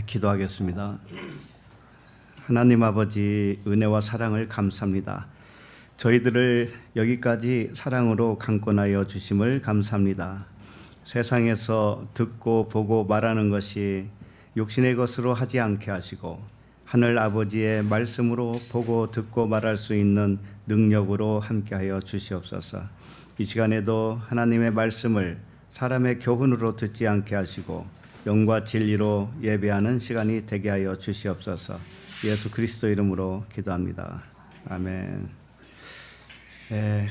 기도하겠습니다. 하나님 아버지, 은혜와 사랑을 감사합니다. 저희들을 여기까지 사랑으로 강권하여 주심을 감사합니다. 세상에서 듣고 보고 말하는 것이 육신의 것으로 하지 않게 하시고 하늘 아버지의 말씀으로 보고 듣고 말할 수 있는 능력으로 함께하여 주시옵소서. 이 시간에도 하나님의 말씀을 사람의 교훈으로 듣지 않게 하시고 영과 진리로 예배하는 시간이 되게 하여 주시옵소서. 예수 그리스도 이름으로 기도합니다. 아멘. 네,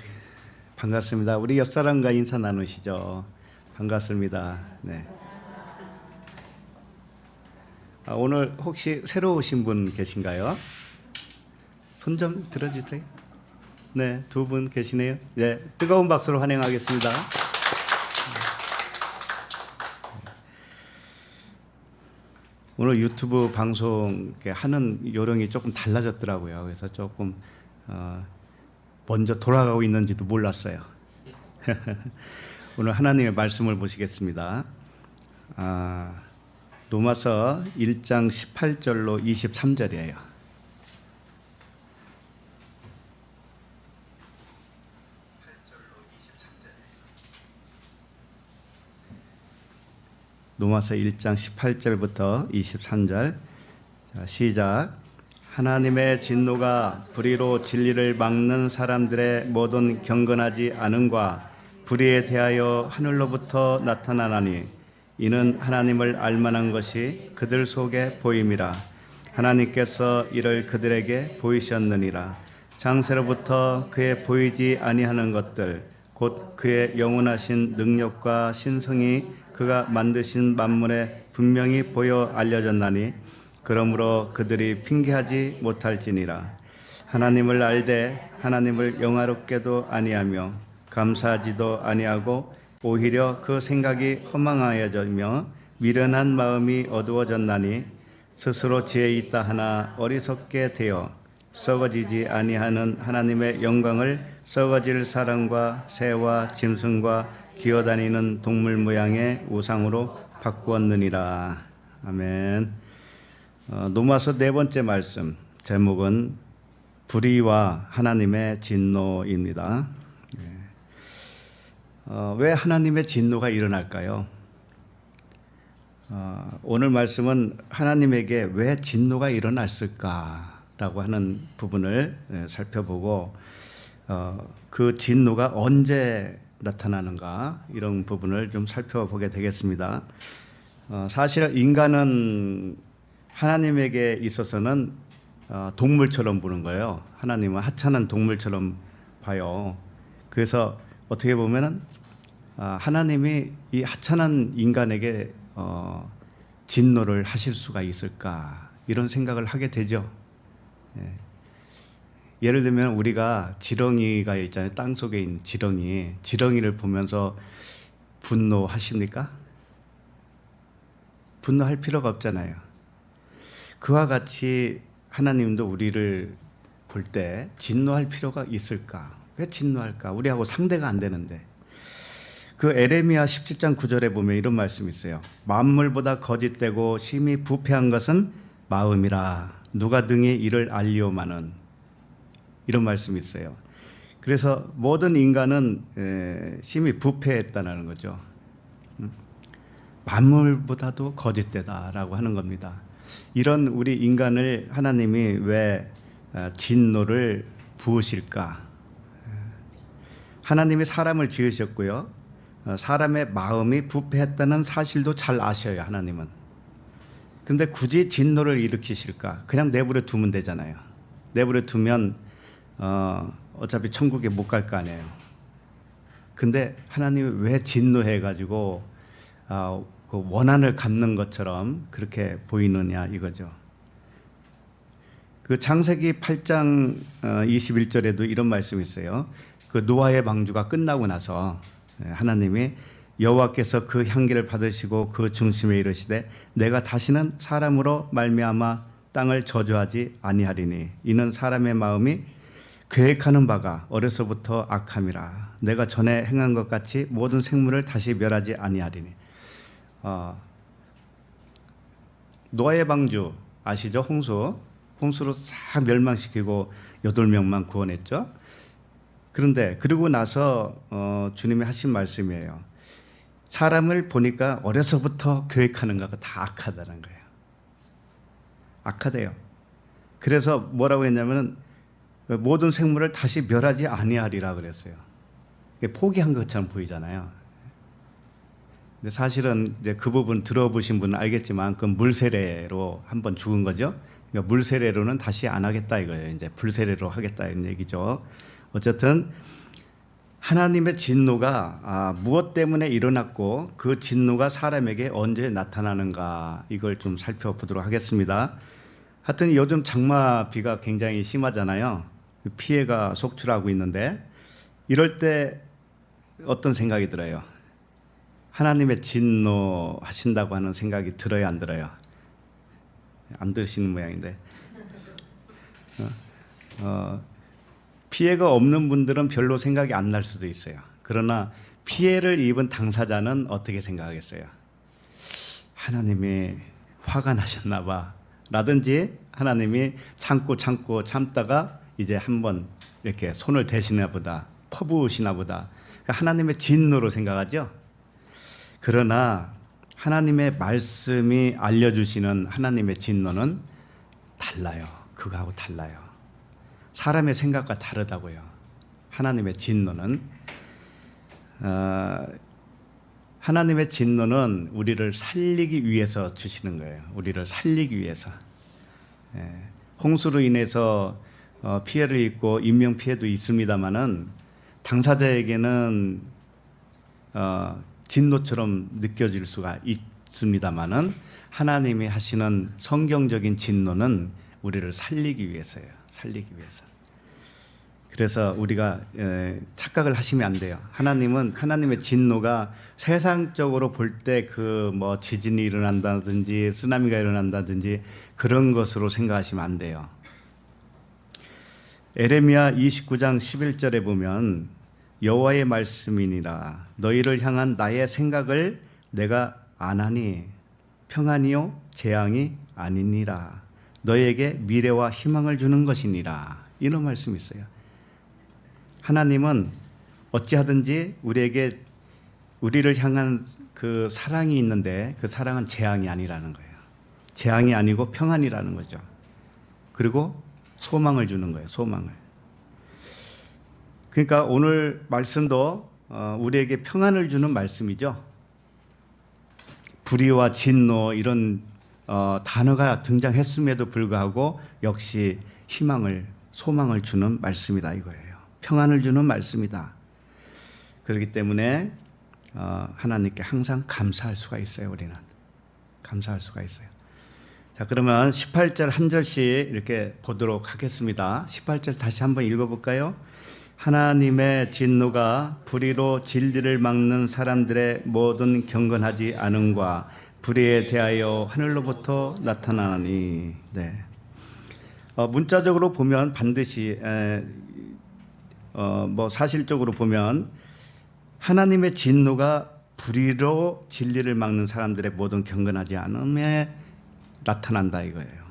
반갑습니다. 우리 옆사람과 인사 나누시죠. 반갑습니다. 네. 오늘 혹시 새로 오신 분 계신가요? 손 좀 들어주세요. 네, 두 분 계시네요. 네, 뜨거운 박수로 환영하겠습니다. 오늘 유튜브 방송 하는 요령이 조금 달라졌더라고요. 그래서 조금 먼저 돌아가고 있는지도 몰랐어요. 오늘 하나님의 말씀을 보시겠습니다. 로마서 1장 18절로 23절이에요. 로마서 1장 18절부터 23절. 자, 시작. 하나님의 진노가 불의로 진리를 막는 사람들의 모든 경건하지 않음과 불의에 대하여 하늘로부터 나타나나니 이는 하나님을 알만한 것이 그들 속에 보임이라. 하나님께서 이를 그들에게 보이셨느니라. 장세로부터 그의 보이지 아니하는 것들 곧 그의 영원하신 능력과 신성이 그가 만드신 만물에 분명히 보여 알려졌나니 그러므로 그들이 핑계하지 못할지니라. 하나님을 알되 하나님을 영화롭게도 아니하며 감사하지도 아니하고 오히려 그 생각이 허망하여지며 미련한 마음이 어두워졌나니 스스로 지혜 있다 하나 어리석게 되어 썩어지지 아니하는 하나님의 영광을 썩어질 사람과 새와 짐승과 기어다니는 동물 모양의 우상으로 바꾸었느니라. 아멘. 로마서 네 번째 말씀 제목은 불의와 하나님의 진노입니다. 왜 하나님의 진노가 일어날까요? 오늘 말씀은 하나님에게 왜 진노가 일어났을까라고 하는 부분을 살펴보고 그 진노가 언제 나타나는가 이런 부분을 좀 살펴보게 되겠습니다. 사실 인간은 하나님에게 있어서는 동물처럼 보는 거예요. 하나님은 하찮은 동물처럼 봐요. 그래서 어떻게 보면은 하나님이 이 하찮은 인간에게 진노를 하실 수가 있을까 이런 생각을 하게 되죠. 예를 들면 우리가 지렁이가 있잖아요. 땅 속에 있는 지렁이를 보면서 분노하십니까? 분노할 필요가 없잖아요. 그와 같이 하나님도 우리를 볼 때 진노할 필요가 있을까? 왜 진노할까? 우리하고 상대가 안 되는데. 그 에레미야 17장 9절에 보면 이런 말씀이 있어요. 만물보다 거짓되고 심히 부패한 것은 마음이라 누가 등이 이를 알리오마는 이런 말씀이 있어요. 그래서 모든 인간은 심히 부패했다는 거죠. 만물보다도 거짓되다라고 하는 겁니다. 이런 우리 인간을 하나님이 왜 진노를 부으실까? 하나님이 사람을 지으셨고요. 사람의 마음이 부패했다는 사실도 잘 아셔요. 하나님은. 근데 굳이 진노를 일으키실까? 그냥 내버려 두면 되잖아요. 내버려 두면 어차피 천국에 못 갈 거 아니에요. 근데 하나님이 왜 진노해가지고 그 원한을 갚는 것처럼 그렇게 보이느냐 이거죠. 그 창세기 8장 21절에도 이런 말씀이 있어요. 그 노아의 방주가 끝나고 나서 하나님이 여호와께서 그 향기를 받으시고 그 중심에 이르시되 내가 다시는 사람으로 말미암아 땅을 저주하지 아니하리니 이는 사람의 마음이 계획하는 바가 어려서부터 악함이라 내가 전에 행한 것 같이 모든 생물을 다시 멸하지 아니하리니 노아의 방주 아시죠? 홍수로 싹 멸망시키고 8명만 구원했죠. 그런데 그러고 나서 주님이 하신 말씀이에요. 사람을 보니까 어려서부터 계획하는 거가 다 악하다는 거예요. 악하대요. 그래서 뭐라고 했냐면은 모든 생물을 다시 멸하지 아니하리라 그랬어요. 포기한 것처럼 보이잖아요. 근데 사실은 이제 그 부분 들어보신 분은 알겠지만 그 물세례로 한번 죽은 거죠. 그러니까 물세례로는 다시 안 하겠다 이거예요. 이제 불세례로 하겠다 이런 얘기죠. 어쨌든 하나님의 진노가 무엇 때문에 일어났고 그 진노가 사람에게 언제 나타나는가 이걸 좀 살펴보도록 하겠습니다. 하여튼 요즘 장마비가 굉장히 심하잖아요. 피해가 속출하고 있는데 이럴 때 어떤 생각이 들어요? 하나님의 진노하신다고 하는 생각이 들어요, 안 들어요? 안 들으시는 모양인데 피해가 없는 분들은 별로 생각이 안 날 수도 있어요. 그러나 피해를 입은 당사자는 어떻게 생각하겠어요? 하나님이 화가 나셨나 봐 라든지 하나님이 참다가 이제 한번 이렇게 손을 대시나 보다 퍼부으시나 보다 그러니까 하나님의 진노로 생각하죠. 그러나 하나님의 말씀이 알려주시는 하나님의 진노는 달라요. 그거하고 달라요. 사람의 생각과 다르다고요. 하나님의 진노는 하나님의 진노는 우리를 살리기 위해서 주시는 거예요. 우리를 살리기 위해서. 홍수로 인해서 피해를 입고 인명 피해도 있습니다만은 당사자에게는 진노처럼 느껴질 수가 있습니다만은 하나님이 하시는 성경적인 진노는 우리를 살리기 위해서예요. 살리기 위해서. 그래서 우리가 착각을 하시면 안 돼요. 하나님은 하나님의 진노가 세상적으로 볼 때 그 뭐 지진이 일어난다든지 쓰나미가 일어난다든지 그런 것으로 생각하시면 안 돼요. 에레미야 29장 11절에 보면 여호와의 말씀이니라 너희를 향한 나의 생각을 내가 아나니 평안이요 재앙이 아니니라 너희에게 미래와 희망을 주는 것이니라 이런 말씀이 있어요. 하나님은 어찌하든지 우리를 향한 그 사랑이 있는데 그 사랑은 재앙이 아니라는 거예요. 재앙이 아니고 평안이라는 거죠. 그리고 소망을 주는 거예요. 소망을. 그러니까 오늘 말씀도 우리에게 평안을 주는 말씀이죠. 불의와 진노 이런 단어가 등장했음에도 불구하고 역시 희망을 소망을 주는 말씀이다 이거예요. 평안을 주는 말씀이다. 그렇기 때문에 하나님께 항상 감사할 수가 있어요. 우리는 감사할 수가 있어요. 자, 그러면 18절 한 절씩 이렇게 보도록 하겠습니다. 18절 다시 한번 읽어볼까요? 하나님의 진노가 불의로 진리를 막는 사람들의 모든 경건하지 않음과 불의에 대하여 하늘로부터 나타나니. 네. 문자적으로 보면 반드시 사실적으로 보면 하나님의 진노가 불의로 진리를 막는 사람들의 모든 경건하지 않음에 나타난다 이거예요.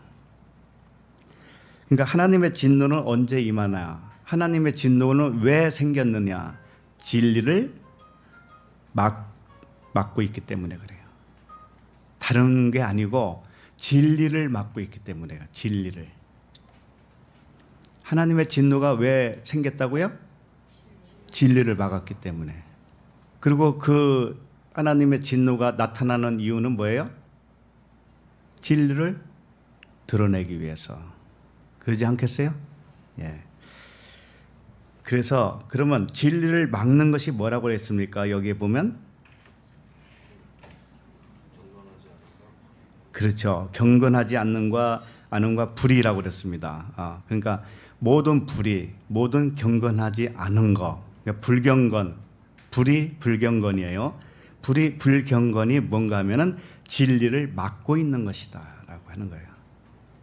그러니까 하나님의 진노는 언제 임하나? 하나님의 진노는 왜 생겼느냐? 진리를 막고 있기 때문에 그래요. 다른 게 아니고 진리를 막고 있기 때문에요. 진리를. 하나님의 진노가 왜 생겼다고요? 진리를 막았기 때문에. 그리고 그 하나님의 진노가 나타나는 이유는 뭐예요? 진리를 드러내기 위해서. 그러지 않겠어요? 예. 그래서 그러면 진리를 막는 것이 뭐라고 했습니까? 여기에 보면 그렇죠. 경건하지 않는과 불의라고 그랬습니다. 그러니까 모든 불의, 모든 경건하지 않은 거, 그러니까 불경건, 불의, 불경건이에요. 불의, 불경건이 뭔가 하면은 진리를 막고 있는 것이다라고 하는 거예요.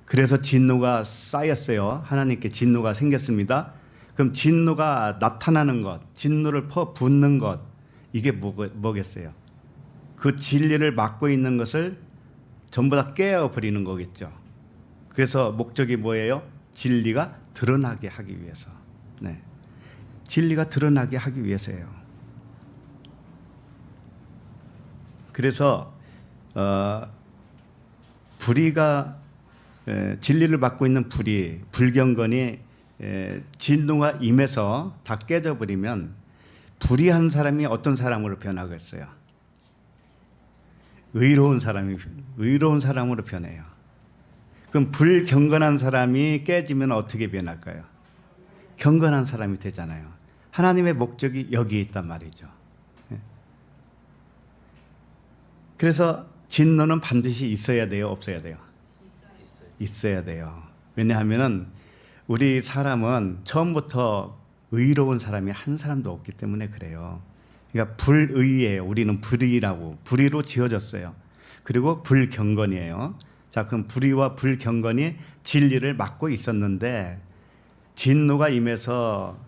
그래서 진노가 쌓였어요. 하나님께 진노가 생겼습니다. 그럼 진노가 나타나는 것, 진노를 퍼붓는 것, 이게 뭐겠어요? 그 진리를 막고 있는 것을 전부 다 깨어버리는 거겠죠. 그래서 목적이 뭐예요? 진리가 드러나게 하기 위해서. 네. 진리가 드러나게 하기 위해서예요. 그래서 불의가 진리를 맡고 있는 불경건이 진노가 임해서 다 깨져버리면 불의한 사람이 어떤 사람으로 변하겠어요? 의로운 사람으로 변해요. 그럼 불경건한 사람이 깨지면 어떻게 변할까요? 경건한 사람이 되잖아요. 하나님의 목적이 여기에 있단 말이죠. 그래서 진노는 반드시 있어야 돼요, 없어야 돼요? 있어야 돼요. 왜냐하면 우리 사람은 처음부터 의로운 사람이 한 사람도 없기 때문에 그래요. 그러니까 불의예요. 우리는 불의로 지어졌어요. 그리고 불경건이에요. 자, 그럼 불의와 불경건이 진리를 맡고 있었는데 진노가 임해서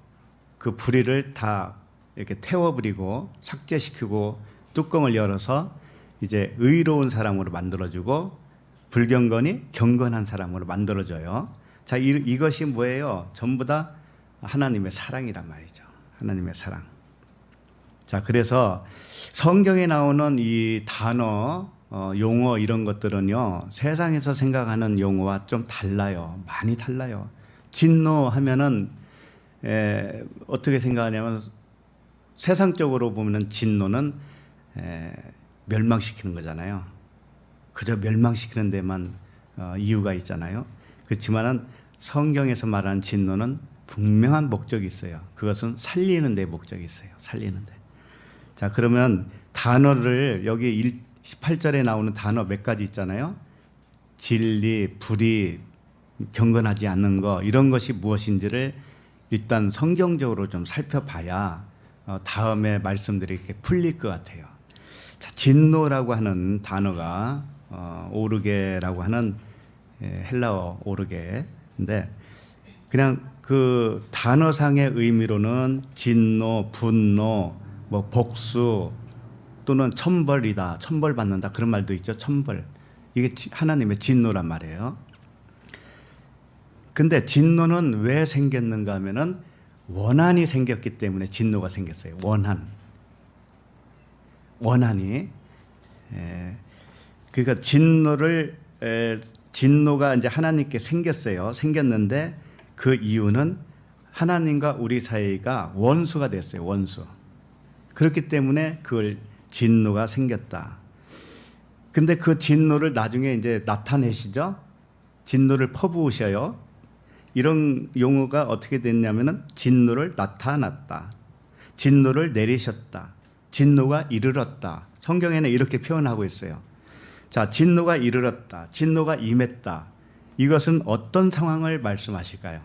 그 불의를 다 이렇게 태워버리고 삭제시키고 뚜껑을 열어서 이제 의로운 사람으로 만들어주고 불경건이 경건한 사람으로 만들어져요. 자, 이것이 뭐예요? 전부 다 하나님의 사랑이란 말이죠. 하나님의 사랑. 자, 그래서 성경에 나오는 이 단어, 용어 이런 것들은요, 세상에서 생각하는 용어와 좀 달라요. 많이 달라요. 진노하면은 어떻게 생각하냐면 세상적으로 보면은 진노는 멸망시키는 거잖아요. 그저 멸망시키는 데만 이유가 있잖아요. 그렇지만은 성경에서 말하는 진노는 분명한 목적이 있어요. 그것은 살리는 데 목적이 있어요. 살리는 데. 자, 그러면 단어를 여기 18절에 나오는 단어 몇 가지 있잖아요. 진리, 불의, 경건하지 않는 거 이런 것이 무엇인지를 일단 성경적으로 좀 살펴봐야 다음에 말씀들이 이렇게 풀릴 것 같아요. 자, 진노라고 하는 단어가 오르게라고 하는 헬라어 오르게인데 그냥 그 단어상의 의미로는 진노, 분노, 뭐 복수 또는 천벌이다, 천벌받는다 그런 말도 있죠. 천벌. 이게 하나님의 진노란 말이에요. 근데 진노는 왜 생겼는가 하면은 원한이 생겼기 때문에 진노가 생겼어요. 원한이. 그러니까 진노가 이제 하나님께 생겼어요. 생겼는데 그 이유는 하나님과 우리 사이가 원수가 됐어요. 원수. 그렇기 때문에 그걸 진노가 생겼다. 근데 그 진노를 나중에 이제 나타내시죠. 진노를 퍼부으셔요. 이런 용어가 어떻게 됐냐면은 진노를 나타났다. 진노를 내리셨다. 진노가 이르렀다. 성경에는 이렇게 표현하고 있어요. 자, 진노가 이르렀다. 진노가 임했다. 이것은 어떤 상황을 말씀하실까요?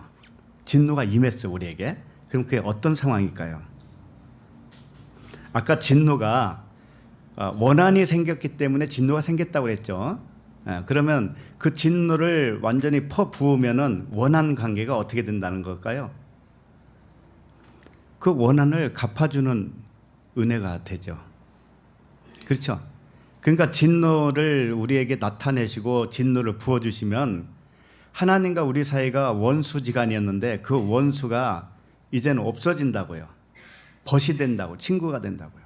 진노가 임했어요, 우리에게. 그럼 그게 어떤 상황일까요? 아까 진노가 원한이 생겼기 때문에 진노가 생겼다고 그랬죠. 그러면 그 진노를 완전히 퍼부으면은 원한 관계가 어떻게 된다는 걸까요? 그 원한을 갚아주는 은혜가 되죠. 그렇죠? 그러니까 진노를 우리에게 나타내시고 진노를 부어주시면 하나님과 우리 사이가 원수지간이었는데 그 원수가 이제는 없어진다고요. 벗이 된다고, 친구가 된다고요.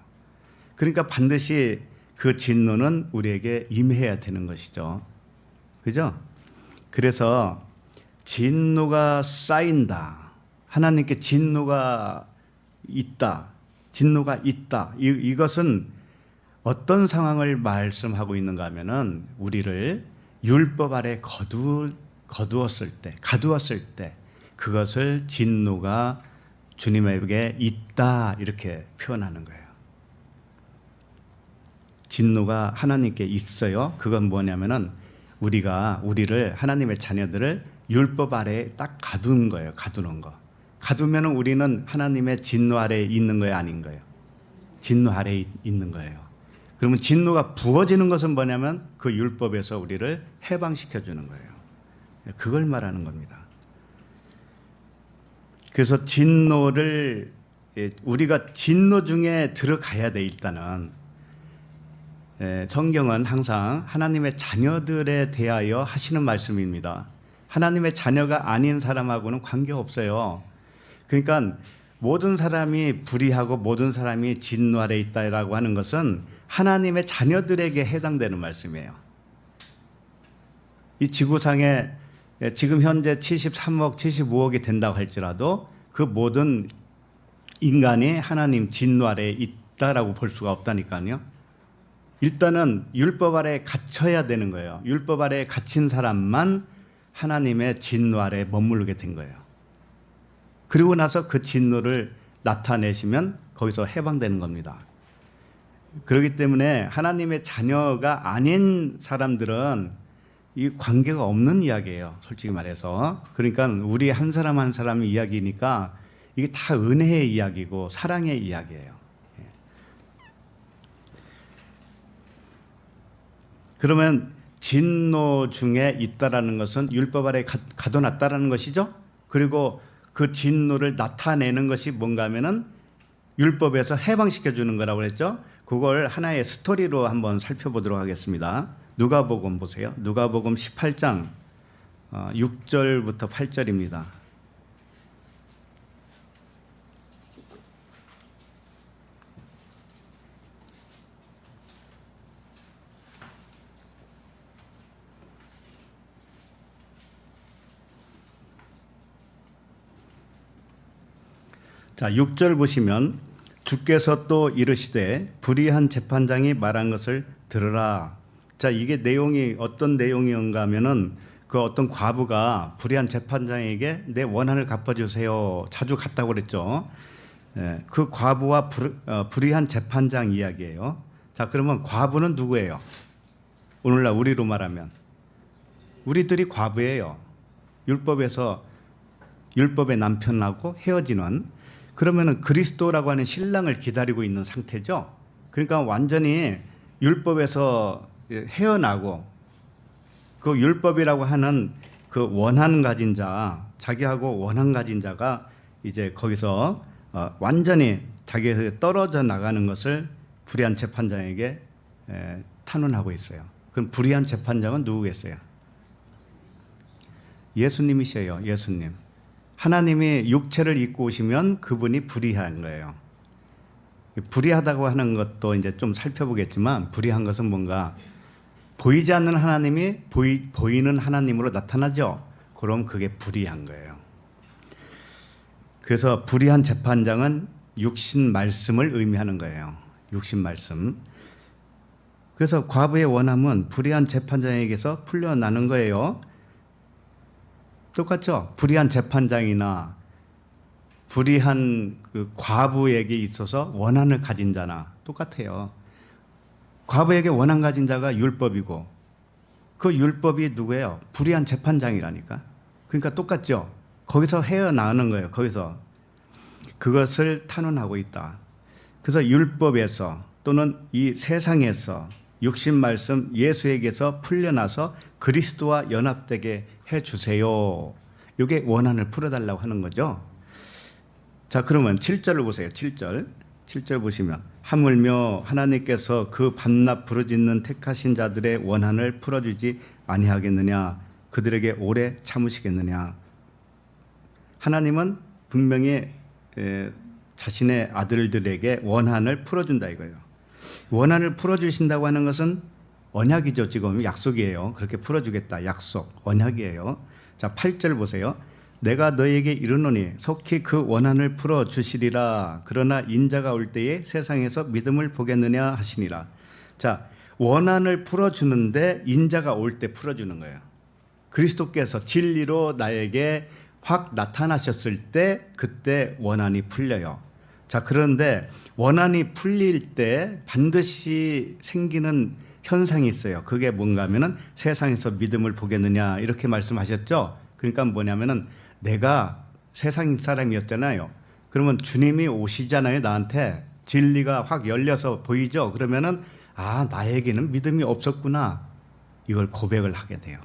그러니까 반드시 그 진노는 우리에게 임해야 되는 것이죠. 그죠? 그래서 진노가 쌓인다. 하나님께 진노가 있다. 이것은 어떤 상황을 말씀하고 있는가 하면은 우리를 율법 아래 가두었을 때 그것을 진노가 주님에게 있다 이렇게 표현하는 거예요. 진노가 하나님께 있어요. 그건 뭐냐면은 우리를 하나님의 자녀들을 율법 아래에 딱 가두는 거예요. 가두는 거. 가두면은 우리는 하나님의 진노 아래에 있는 거예요, 아닌 거예요? 진노 아래에 있는 거예요. 그러면 진노가 부어지는 것은 뭐냐면 그 율법에서 우리를 해방시켜 주는 거예요. 그걸 말하는 겁니다. 그래서 우리가 진노 중에 들어가야 돼. 일단은 성경은 항상 하나님의 자녀들에 대하여 하시는 말씀입니다. 하나님의 자녀가 아닌 사람하고는 관계없어요. 그러니까 모든 사람이 불의하고 모든 사람이 진노 아래 있다라고 하는 것은 하나님의 자녀들에게 해당되는 말씀이에요. 이 지구상에 지금 현재 73억, 75억이 된다고 할지라도 그 모든 인간이 하나님 진노 아래에 있다라고 볼 수가 없다니까요. 일단은 율법 아래에 갇혀야 되는 거예요. 율법 아래에 갇힌 사람만 하나님의 진노 아래에 머무르게 된 거예요. 그리고 나서 그 진노를 나타내시면 거기서 해방되는 겁니다. 그렇기 때문에 하나님의 자녀가 아닌 사람들은 이 관계가 없는 이야기예요. 솔직히 말해서. 그러니까 우리 한 사람 한 사람 이야기니까 이게 다 은혜의 이야기고 사랑의 이야기예요. 그러면 진노 중에 있다라는 것은 율법 아래 가둬놨다라는 것이죠. 그리고 그 진노를 나타내는 것이 뭔가 하면은 율법에서 해방시켜 주는 거라고 그랬죠. 그걸 하나의 스토리로 한번 살펴보도록 하겠습니다. 누가복음 보세요. 누가복음 18장 6절부터 8절입니다. 자, 6절 보시면 주께서 또 이르시되 불의한 재판장이 말한 것을 들으라. 자, 이게 내용이 어떤 내용인가 하면은 그 어떤 과부가 불의한 재판장에게 내 원한을 갚아주세요. 자주 갔다고 그랬죠. 그 과부와 불의한 재판장 이야기예요. 자, 그러면 과부는 누구예요? 오늘날 우리로 말하면 우리들이 과부예요. 율법의 남편하고 헤어지는. 그러면은 그리스도라고 하는 신랑을 기다리고 있는 상태죠. 그러니까 완전히 율법에서 헤어나고 그 율법이라고 하는 그 원한 가진 자, 자기하고 원한 가진 자가 이제 거기서 완전히 자기에서 떨어져 나가는 것을 불의한 재판장에게 탄원하고 있어요. 그럼 불의한 재판장은 누구겠어요? 예수님이셔요. 예수님. 하나님이 육체를 입고 오시면 그분이 불의한 거예요. 불의하다고 하는 것도 이제 좀 살펴보겠지만 불의한 것은 뭔가 보이지 않는 하나님이 보이는 하나님으로 나타나죠. 그럼 그게 불의한 거예요. 그래서 불의한 재판장은 육신 말씀을 의미하는 거예요. 육신 말씀. 그래서 과부의 원함은 불의한 재판장에게서 풀려나는 거예요. 똑같죠? 불의한 재판장이나 불의한 그 과부에게 있어서 원한을 가진 자나 똑같아요. 과부에게 원한 가진 자가 율법이고 그 율법이 누구예요? 불의한 재판장이라니까. 그러니까 똑같죠? 거기서 헤어나오는 거예요. 거기서 그것을 탄원하고 있다. 그래서 율법에서 또는 이 세상에서 육신 말씀 예수에게서 풀려나서 그리스도와 연합되게 해주세요. 이게 원한을 풀어달라고 하는 거죠. 자, 그러면 7절을 보세요. 7절 보시면 하물며 하나님께서 그 밤낮 부르짖는 택하신 자들의 원한을 풀어주지 아니하겠느냐. 그들에게 오래 참으시겠느냐. 하나님은 분명히 자신의 아들들에게 원한을 풀어준다 이거예요. 원한을 풀어주신다고 하는 것은 언약이죠. 지금 약속이에요. 그렇게 풀어주겠다. 약속, 언약이에요. 자, 8절 보세요. 내가 너희에게 이르노니 속히 그 원한을 풀어주시리라. 그러나 인자가 올 때에 세상에서 믿음을 보겠느냐 하시니라. 자, 원한을 풀어주는데 인자가 올 때 풀어주는 거예요. 그리스도께서 진리로 나에게 확 나타나셨을 때 그때 원한이 풀려요. 자, 그런데 원한이 풀릴 때 반드시 생기는 현상이 있어요. 그게 뭔가 하면은 세상에서 믿음을 보겠느냐 이렇게 말씀하셨죠. 그러니까 뭐냐면은 내가 세상 사람이었잖아요. 그러면 주님이 오시잖아요. 나한테 진리가 확 열려서 보이죠. 그러면은 아, 나에게는 믿음이 없었구나. 이걸 고백을 하게 돼요.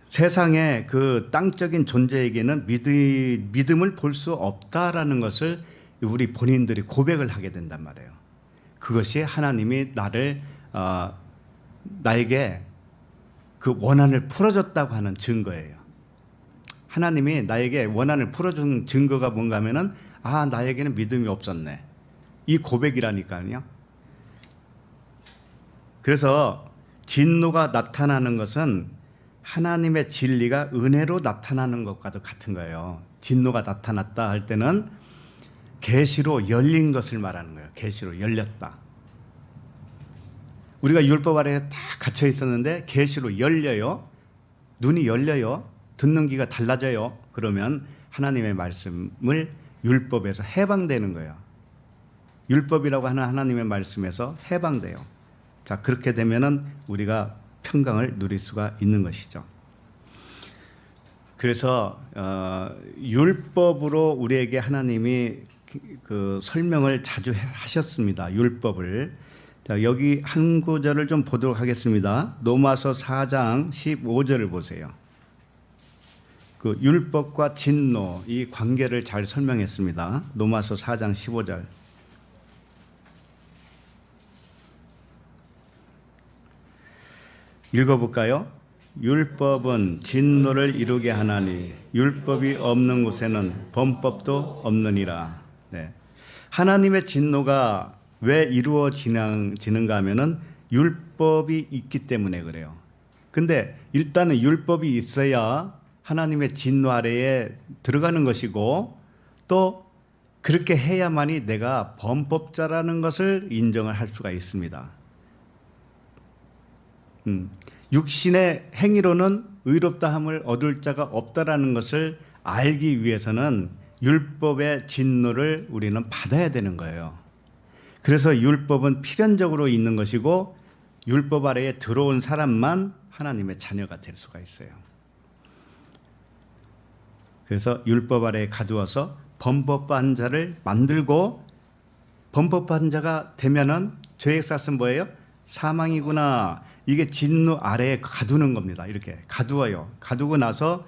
세상의 그 땅적인 존재에게는 믿음을 볼 수 없다라는 것을 우리 본인들이 고백을 하게 된단 말이에요. 그것이 하나님이 나에게 그 원한을 풀어줬다고 하는 증거예요. 하나님이 나에게 원한을 풀어준 증거가 뭔가 하면은 나에게는 믿음이 없었네. 이 고백이라니까요. 그래서 진노가 나타나는 것은 하나님의 진리가 은혜로 나타나는 것과도 같은 거예요. 진노가 나타났다 할 때는 계시로 열린 것을 말하는 거예요. 계시로 열렸다. 우리가 율법 아래에 다 갇혀 있었는데 계시로 열려요. 눈이 열려요. 듣는 귀가 달라져요. 그러면 하나님의 말씀을 율법에서 해방되는 거예요. 율법이라고 하는 하나님의 말씀에서 해방돼요. 자, 그렇게 되면은 우리가 평강을 누릴 수가 있는 것이죠. 그래서 율법으로 우리에게 하나님이 그 설명을 자주 하셨습니다. 율법을. 자, 여기 한 구절을 좀 보도록 하겠습니다. 로마서 4장 15절을 보세요. 그 율법과 진노 이 관계를 잘 설명했습니다. 로마서 4장 15절. 읽어볼까요? 율법은 진노를 이루게 하나니 율법이 없는 곳에는 범법도 없느니라. 네. 하나님의 진노가 왜 이루어지는가 하면은 율법이 있기 때문에 그래요. 근데 일단은 율법이 있어야 하나님의 진노 아래에 들어가는 것이고 또 그렇게 해야만이 내가 범법자라는 것을 인정을 할 수가 있습니다. 육신의 행위로는 의롭다함을 얻을 자가 없다라는 것을 알기 위해서는 율법의 진노를 우리는 받아야 되는 거예요. 그래서 율법은 필연적으로 있는 것이고 율법 아래에 들어온 사람만 하나님의 자녀가 될 수가 있어요. 그래서 율법 아래에 가두어서 범법한 자를 만들고 범법한 자가 되면은 죄의 삭은 뭐예요? 사망이구나. 이게 진노 아래에 가두는 겁니다. 이렇게 가두어요. 가두고 나서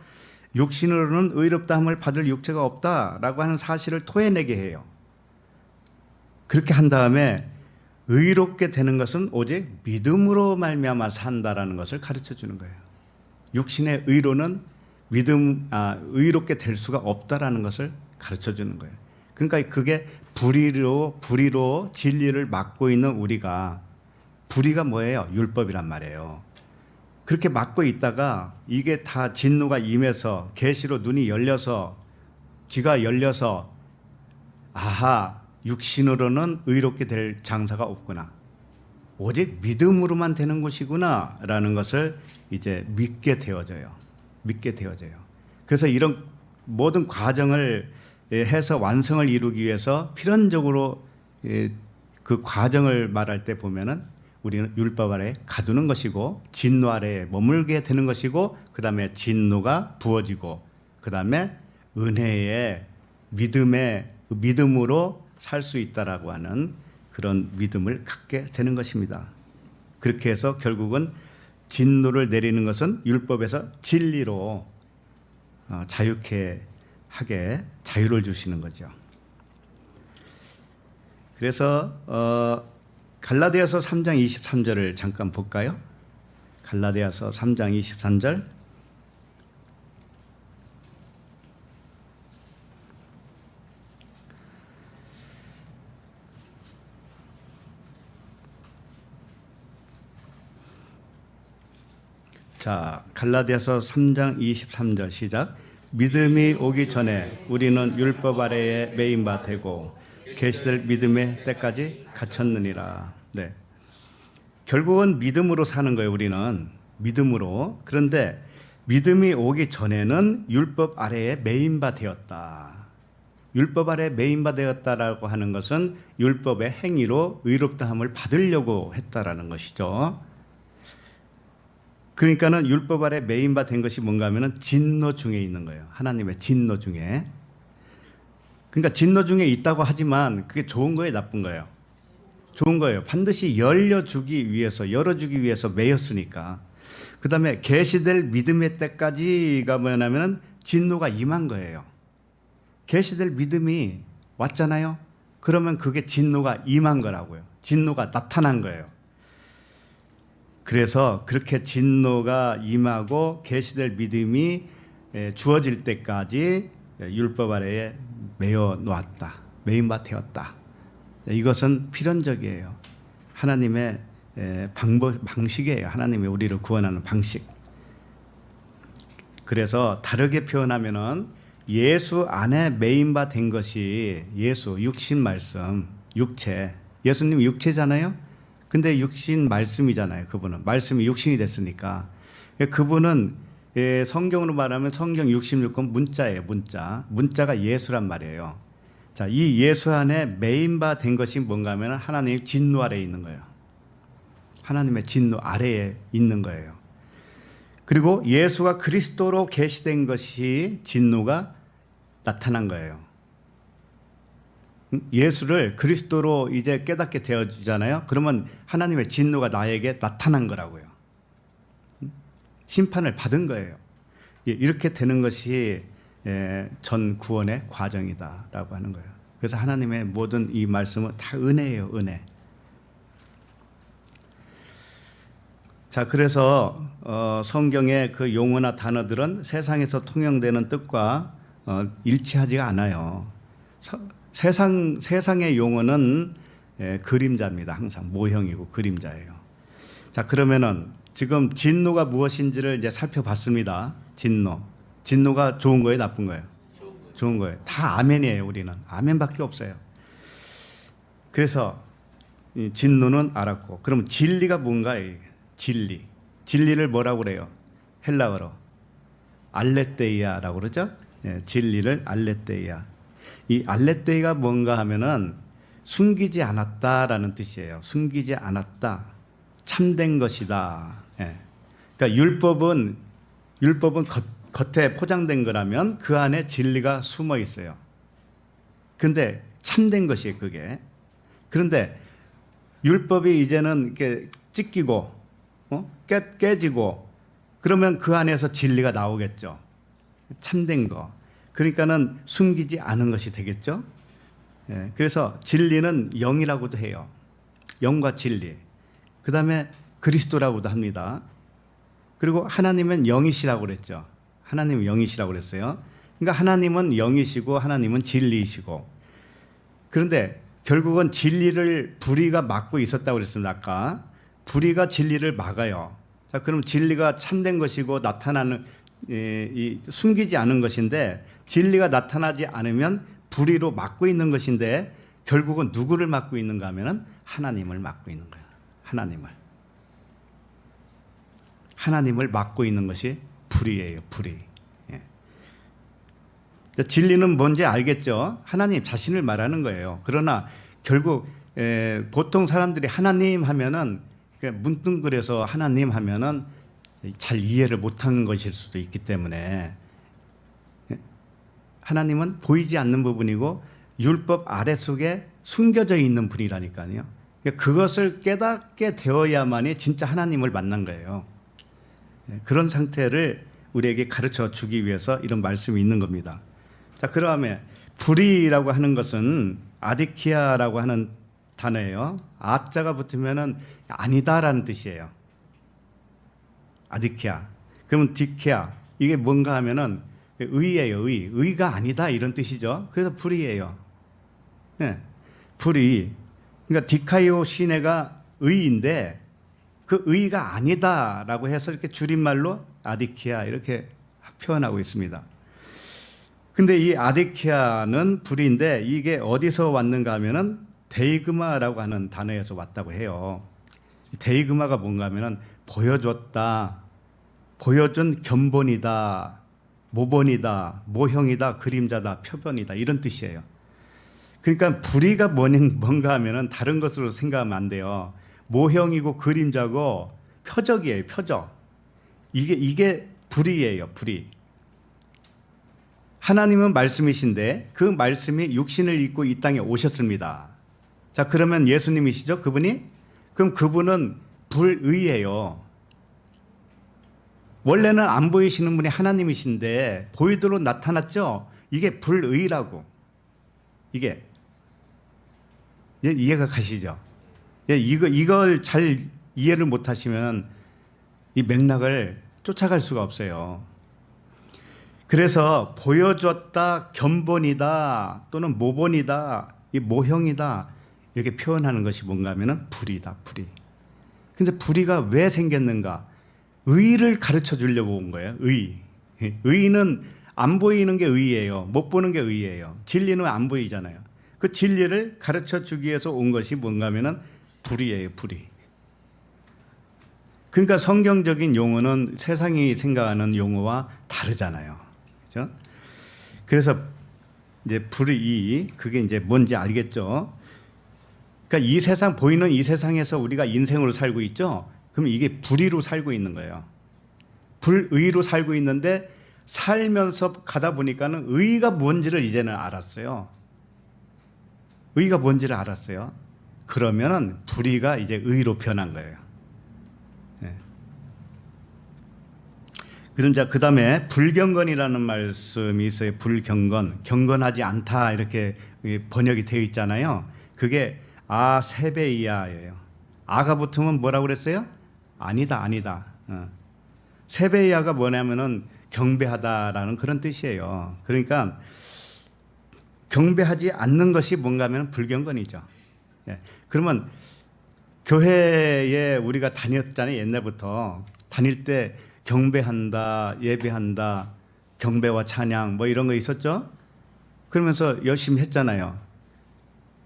육신으로는 의롭다함을 받을 육체가 없다라고 하는 사실을 토해내게 해요. 그렇게 한 다음에 의롭게 되는 것은 오직 믿음으로 말미암아 산다라는 것을 가르쳐 주는 거예요. 육신의 의로는 의롭게 될 수가 없다라는 것을 가르쳐 주는 거예요. 그러니까 그게 불의로 진리를 막고 있는 우리가 불의가 뭐예요? 율법이란 말이에요. 그렇게 막고 있다가 이게 다 진노가 임해서 계시로 눈이 열려서 귀가 열려서 육신으로는 의롭게 될 장사가 없구나. 오직 믿음으로만 되는 것이구나 라는 것을 이제 믿게 되어져요. 그래서 이런 모든 과정을 해서 완성을 이루기 위해서 필연적으로 그 과정을 말할 때 보면은 우리는 율법 아래에 가두는 것이고 진노 아래에 머물게 되는 것이고 그 다음에 진노가 부어지고 그 다음에 은혜의 믿음으로 살 수 있다라고 하는 그런 믿음을 갖게 되는 것입니다. 그렇게 해서 결국은 진노를 내리는 것은 율법에서 진리로 자유케 하게 자유를 주시는 거죠. 그래서 갈라디아서 3장 23절을 잠깐 볼까요? 갈라디아서 3장 23절. 자, 갈라디아서 3장 23절 시작. 믿음이 오기 전에 우리는 율법 아래에 매인 바 되고 계시될 믿음의 때까지 갇혔느니라. 네. 결국은 믿음으로 사는 거예요. 우리는 믿음으로. 그런데 믿음이 오기 전에는 율법 아래에 매인 바 되었다. 율법 아래에 매인 바 되었다라고 하는 것은 율법의 행위로 의롭다함을 받으려고 했다라는 것이죠. 그러니까는 율법 아래 매인 바 된 것이 뭔가 하면은 진노 중에 있는 거예요. 하나님의 진노 중에. 그러니까 진노 중에 있다고 하지만 그게 좋은 거예요, 나쁜 거예요? 좋은 거예요. 반드시 열어주기 위해서 매였으니까. 그 다음에 계시될 믿음의 때까지가 뭐냐면은 진노가 임한 거예요. 계시될 믿음이 왔잖아요. 그러면 그게 진노가 임한 거라고요. 진노가 나타난 거예요. 그래서 그렇게 진노가 임하고 계시될 믿음이 주어질 때까지 율법 아래에 매여 놓았다. 매인바 되었다. 이것은 필연적이에요. 하나님의 방식이에요. 하나님이 우리를 구원하는 방식. 그래서 다르게 표현하면은 예수 안에 매인바 된 것이 예수 육신 말씀, 육체. 예수님 육체잖아요. 근데 육신 말씀이잖아요. 그분은 말씀이 육신이 됐으니까 그분은 성경으로 말하면 성경 66권 문자예요. 문자가 예수란 말이에요. 자, 이 예수 안에 매인바 된 것이 뭔가 하면 하나님의 진노 아래에 있는 거예요. 하나님의 진노 아래에 있는 거예요. 그리고 예수가 그리스도로 계시된 것이 진노가 나타난 거예요. 예수를 그리스도로 이제 깨닫게 되어지잖아요. 그러면 하나님의 진노가 나에게 나타난 거라고요. 심판을 받은 거예요. 이렇게 되는 것이 전 구원의 과정이다라고 하는 거예요. 그래서 하나님의 모든 이 말씀은 다 은혜예요. 은혜. 자, 그래서 성경의 그 용어나 단어들은 세상에서 통용되는 뜻과 일치하지가 않아요. 세상의 용어는 그림자입니다. 항상 모형이고 그림자예요. 자, 그러면은 지금 진노가 무엇인지를 이제 살펴봤습니다. 진노가 좋은 거예요, 나쁜 거예요? 좋은 거예요. 다 아멘이에요. 우리는 아멘밖에 없어요. 그래서 진노는 알았고, 그럼 진리가 뭔가요? 진리를 뭐라고 그래요? 헬라어로 알레테이아라고 그러죠? 진리를 알레테이아. 이 알레테이가 뭔가 하면은 숨기지 않았다라는 뜻이에요. 숨기지 않았다. 참된 것이다. 그러니까 율법은 겉에 포장된 거라면 그 안에 진리가 숨어 있어요. 그런데 참된 것이에요, 그게. 그런데 율법이 이제는 이렇게 찢기고 깨지고 그러면 그 안에서 진리가 나오겠죠. 참된 거. 그러니까는 숨기지 않은 것이 되겠죠. 그래서 진리는 영이라고도 해요. 영과 진리. 그 다음에 그리스도라고도 합니다. 그리고 하나님은 영이시라고 그랬죠. 하나님은 영이시라고 그랬어요. 그러니까 하나님은 영이시고 하나님은 진리이시고. 그런데 결국은 진리를 불의가 막고 있었다고 그랬습니다. 아까 불의가 진리를 막아요. 자, 그럼 진리가 참된 것이고 나타나는 숨기지 않은 것인데 진리가 나타나지 않으면 불의로 막고 있는 것인데 결국은 누구를 막고 있는가 하면은 하나님을 막고 있는 거예요. 하나님을 막고 있는 것이 불의예요. 불의. 진리는 뭔지 알겠죠? 하나님 자신을 말하는 거예요. 그러나 결국 보통 사람들이 하나님 하면은 문득거려서 하나님 하면은 잘 이해를 못한 것일 수도 있기 때문에 하나님은 보이지 않는 부분이고 율법 아래 속에 숨겨져 있는 분이라니까요. 그것을 깨닫게 되어야만이 진짜 하나님을 만난 거예요. 그런 상태를 우리에게 가르쳐 주기 위해서 이런 말씀이 있는 겁니다. 자, 그다음에 불의라고 하는 것은 아디키아라고 하는 단어예요. 아자가 붙으면은 아니다라는 뜻이에요. 아디키아. 그러면 디키아. 이게 뭔가 하면은 의예요. 의가 아니다 이런 뜻이죠. 그래서 불의예요. 불의. 그러니까 디카이오 시네가 의인데 그 의가 아니다라고 해서 이렇게 줄임말로 아디키아 이렇게 표현하고 있습니다. 근데 이 아디키아는 불의인데 이게 어디서 왔는가 하면은 데이그마라고 하는 단어에서 왔다고 해요. 데이그마가 뭔가 하면은 보여줬다, 보여준 견본이다, 모본이다, 모형이다, 그림자다, 표본이다 이런 뜻이에요. 그러니까 불의가 뭔가 하면은 다른 것으로 생각하면 안 돼요. 모형이고 그림자고 표적이에요. 표적. 이게 불의예요. 불의. 하나님은 말씀이신데 그 말씀이 육신을 입고 이 땅에 오셨습니다. 자, 그러면 예수님이시죠? 그분이? 그럼 그분은 불의예요. 원래는 안 보이시는 분이 하나님이신데 보이도록 나타났죠? 이게 불의라고. 이게 예, 이해가 가시죠? 예, 이걸 잘 이해를 못 하시면 이 맥락을 쫓아갈 수가 없어요. 그래서 보여줬다, 견본이다, 또는 모본이다, 이 모형이다 이렇게 표현하는 것이 뭔가 하면은 불이다, 불이. 근데 불의가 왜 생겼는가? 의를 가르쳐 주려고 온 거예요. 의는 안 보이는 게 의예요. 못 보는 게 의예요. 진리는 안 보이잖아요. 그 진리를 가르쳐 주기 위해서 온 것이 뭔가 하면은 불의예요, 불의. 그러니까 성경적인 용어는 세상이 생각하는 용어와 다르잖아요. 그렇죠? 그래서 이제 불의, 그게 이제 뭔지 알겠죠? 그러니까 이 세상, 보이는 이 세상에서 우리가 인생으로 살고 있죠? 그럼 이게 불의로 살고 있는 거예요. 불의로 살고 있는데 살면서 가다 보니까는 의가 뭔지를 이제는 알았어요. 의가 뭔지를 알았어요. 그러면은 불의가 이제 의로 변한 거예요. 네. 그럼 그 다음에 불경건이라는 말씀이 있어요. 불경건, 경건하지 않다 이렇게 번역이 되어 있잖아요. 그게 아세베이아예요. 아가 붙으면 뭐라고 그랬어요? 아니다, 아니다. 세베이아가 뭐냐면은 경배하다라는 그런 뜻이에요. 그러니까 경배하지 않는 것이 뭔가 하면 불경건이죠. 예. 그러면 교회에 우리가 다녔잖아요. 옛날부터 다닐 때 경배한다, 예배한다, 경배와 찬양 뭐 이런 거 있었죠. 그러면서 열심히 했잖아요.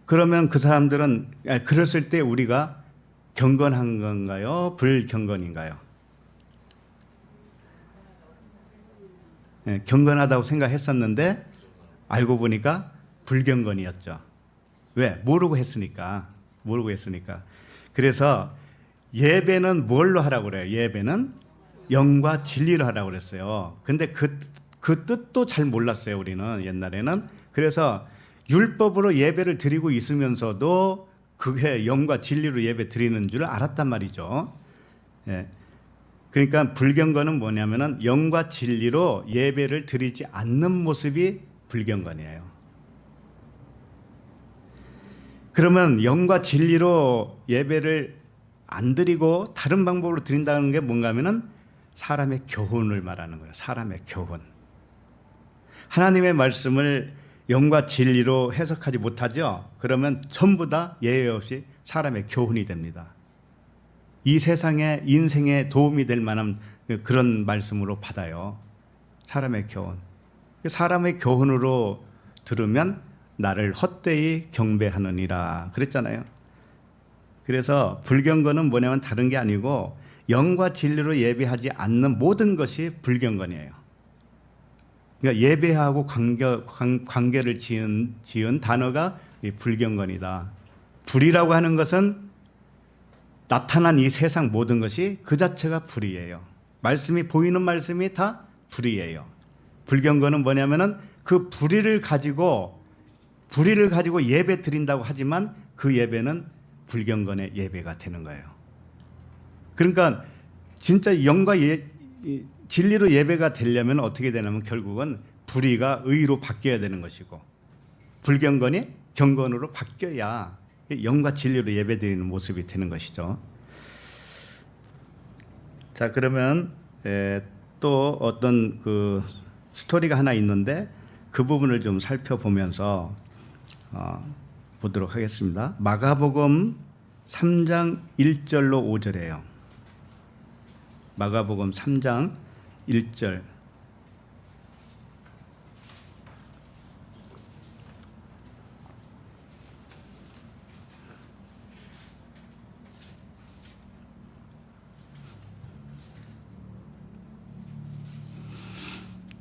그러면 그 사람들은 그랬을 때 우리가 경건한 건가요? 불경건인가요? 네, 경건하다고 생각했었는데 알고 보니까 불경건이었죠. 왜? 모르고 했으니까. 그래서 예배는 뭘로 하라고 그래요? 예배는 영과 진리로 하라고 그랬어요. 근데 그 뜻도 잘 몰랐어요, 우리는 옛날에는. 그래서 율법으로 예배를 드리고 있으면서도 그게 영과 진리로 예배 드리는 줄 알았단 말이죠. 예. 그러니까 불경건은 뭐냐면은 영과 진리로 예배를 드리지 않는 모습이 불경건이에요. 그러면 영과 진리로 예배를 안 드리고 다른 방법으로 드린다는 게 뭔가 하면은 사람의 교훈을 말하는 거예요. 사람의 교훈. 하나님의 말씀을 영과 진리로 해석하지 못하죠. 그러면 전부 다 예외 없이 사람의 교훈이 됩니다. 이 세상의 인생에 도움이 될 만한 그런 말씀으로 받아요. 사람의 교훈. 사람의 교훈으로 들으면 나를 헛되이 경배하느니라 그랬잖아요. 그래서 불경건은 뭐냐면 다른 게 아니고 영과 진리로 예배하지 않는 모든 것이 불경건이에요. 그러니까 예배하고 관계를 지은 단어가 불경건이다. 불이라고 하는 것은 나타난 이 세상 모든 것이 그 자체가 불이에요. 말씀이 보이는 말씀이 다 불이에요. 불경건은 뭐냐면은 그 불의를 가지고 예배 드린다고 하지만 그 예배는 불경건의 예배가 되는 거예요. 그러니까 진짜 영과 진리로 예배가 되려면 어떻게 되냐면 결국은 불의가 의로 바뀌어야 되는 것이고 불경건이 경건으로 바뀌어야 영과 진리로 예배드리는 모습이 되는 것이죠. 자, 그러면 또 어떤 그 스토리가 하나 있는데 그 부분을 좀 살펴보면서 보도록 하겠습니다. 마가복음 3장 1절로 5절이에요. 마가복음 3장 1절.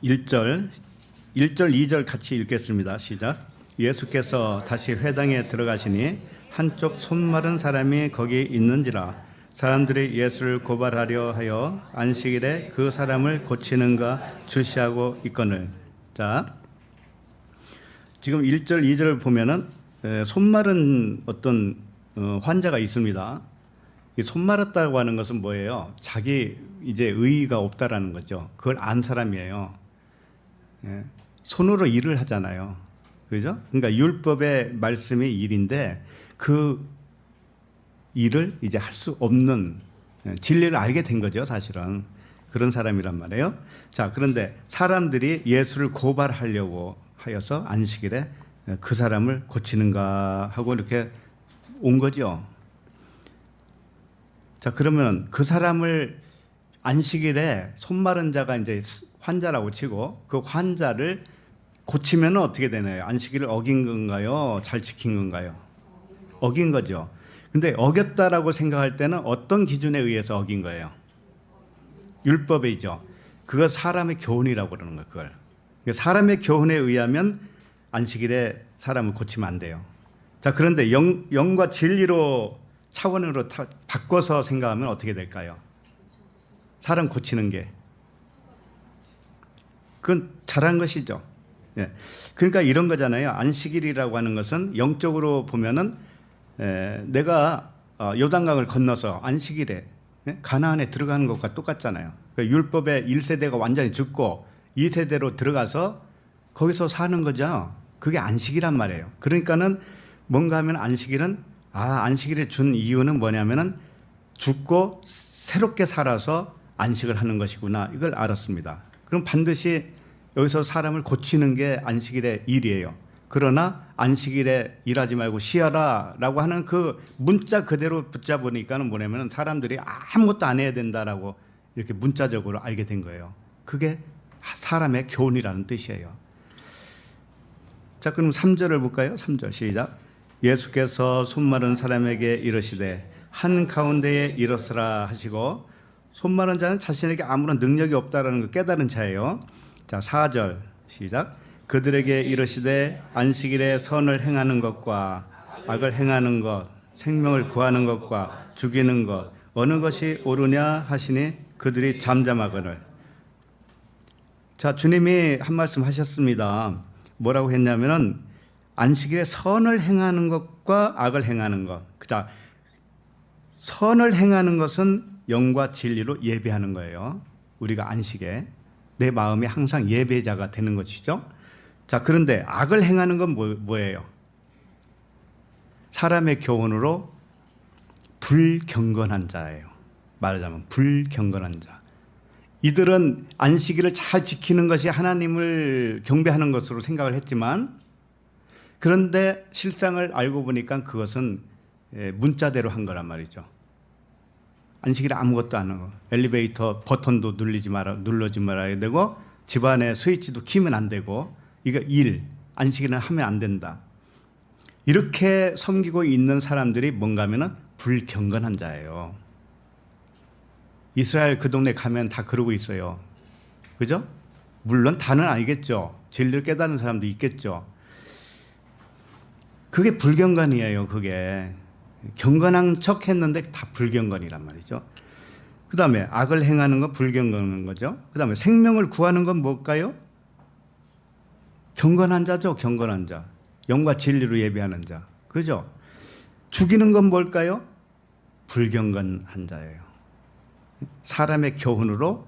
(1절) 1절 2절 같이 읽겠습니다. 시작. 예수께서 다시 회당에 들어가시니 한쪽 손 마른 사람이 거기 있는지라 사람들이 예수를 고발하려 하여 안식일에 그 사람을 고치는가 주시하고 있거늘. 자, 지금 1절 2절을 보면은 손 마른 어떤 환자가 있습니다. 이 손 마랐다고 하는 것은 뭐예요? 자기 이제 의의가 없다라는 거죠. 그걸 안 사람이에요. 손으로 일을 하잖아요. 그죠? 그러니까 율법의 말씀이 일인데 그 일을 이제 할 수 없는 진리를 알게 된 거죠, 사실은. 그런 사람이란 말이에요. 자, 그런데 사람들이 예수를 고발하려고 하여서 안식일에 그 사람을 고치는가 하고 이렇게 온 거죠. 자, 그러면 그 사람을 안식일에 손 마른 자가 이제 환자라고 치고 그 환자를 고치면 어떻게 되나요? 안식일을 어긴 건가요? 잘 지킨 건가요? 어긴 거죠. 근데 어겼다라고 생각할 때는 어떤 기준에 의해서 어긴 거예요? 율법이죠. 그거 사람의 교훈이라고 그러는 거예요. 그걸. 사람의 교훈에 의하면 안식일에 사람을 고치면 안 돼요. 자, 그런데 영과 진리로 차원으로 바꿔서 생각하면 어떻게 될까요? 사람 고치는 게 그건 잘한 것이죠. 예. 그러니까 이런 거잖아요. 안식일이라고 하는 것은 영적으로 보면은 내가 요단강을 건너서 안식일에 가나안에 들어가는 것과 똑같잖아요. 그러니까 율법의 1세대가 완전히 죽고 2세대로 들어가서 거기서 사는 거죠. 그게 안식이란 말이에요. 그러니까는 뭔가 하면 안식일은 안식일에 준 이유는 뭐냐면은 죽고 새롭게 살아서 안식을 하는 것이구나, 이걸 알았습니다. 그럼 반드시 여기서 사람을 고치는 게 안식일의 일이에요. 그러나 안식일에 일하지 말고 쉬어라라고 하는 그 문자 그대로 붙잡으니까는 뭐냐면 사람들이 아무것도 안 해야 된다라고 이렇게 문자적으로 알게 된 거예요. 그게 사람의 교훈이라는 뜻이에요. 자, 그럼 3절을 볼까요? 3절 시작. 예수께서 손 마른 사람에게 이르시되 한가운데에 일어서라 하시고, 손 마른 자는 자신에게 아무런 능력이 없다라는 걸 깨달은 자예요. 자, 4절 시작. 그들에게 이르시되 안식일에 선을 행하는 것과 악을 행하는 것, 생명을 구하는 것과 죽이는 것 어느 것이 옳으냐 하시니 그들이 잠잠하거늘. 자, 주님이 한 말씀 하셨습니다. 뭐라고 했냐면은 안식일에 선을 행하는 것과 악을 행하는 것. 그다 선을 행하는 것은 영과 진리로 예배하는 거예요. 우리가 안식에 내 마음이 항상 예배자가 되는 것이죠. 자, 그런데 악을 행하는 건 뭐예요? 사람의 교훈으로 불경건한 자예요. 말하자면 불경건한 자. 이들은 안식일을 잘 지키는 것이 하나님을 경배하는 것으로 생각을 했지만, 그런데 실상을 알고 보니까 그것은 문자대로 한 거란 말이죠. 안식일에 아무것도 안 하고 엘리베이터 버튼도 누르지 말아야 되고 집안에 스위치도 키면 안 되고, 이거 안식일은 하면 안 된다. 이렇게 섬기고 있는 사람들이 뭔가 하면은 불경건한 자예요. 이스라엘 그 동네 가면 다 그러고 있어요. 그죠? 물론 다는 아니겠죠. 진리를 깨닫는 사람도 있겠죠. 그게 불경건이에요. 그게 경건한 척 했는데 다 불경건이란 말이죠. 그 다음에 악을 행하는 건 불경건한 거죠. 그 다음에 생명을 구하는 건 뭘까요? 경건한 자죠. 경건한 자. 영과 진리로 예배하는 자. 그죠? 죽이는 건 뭘까요? 불경건한 자예요. 사람의 교훈으로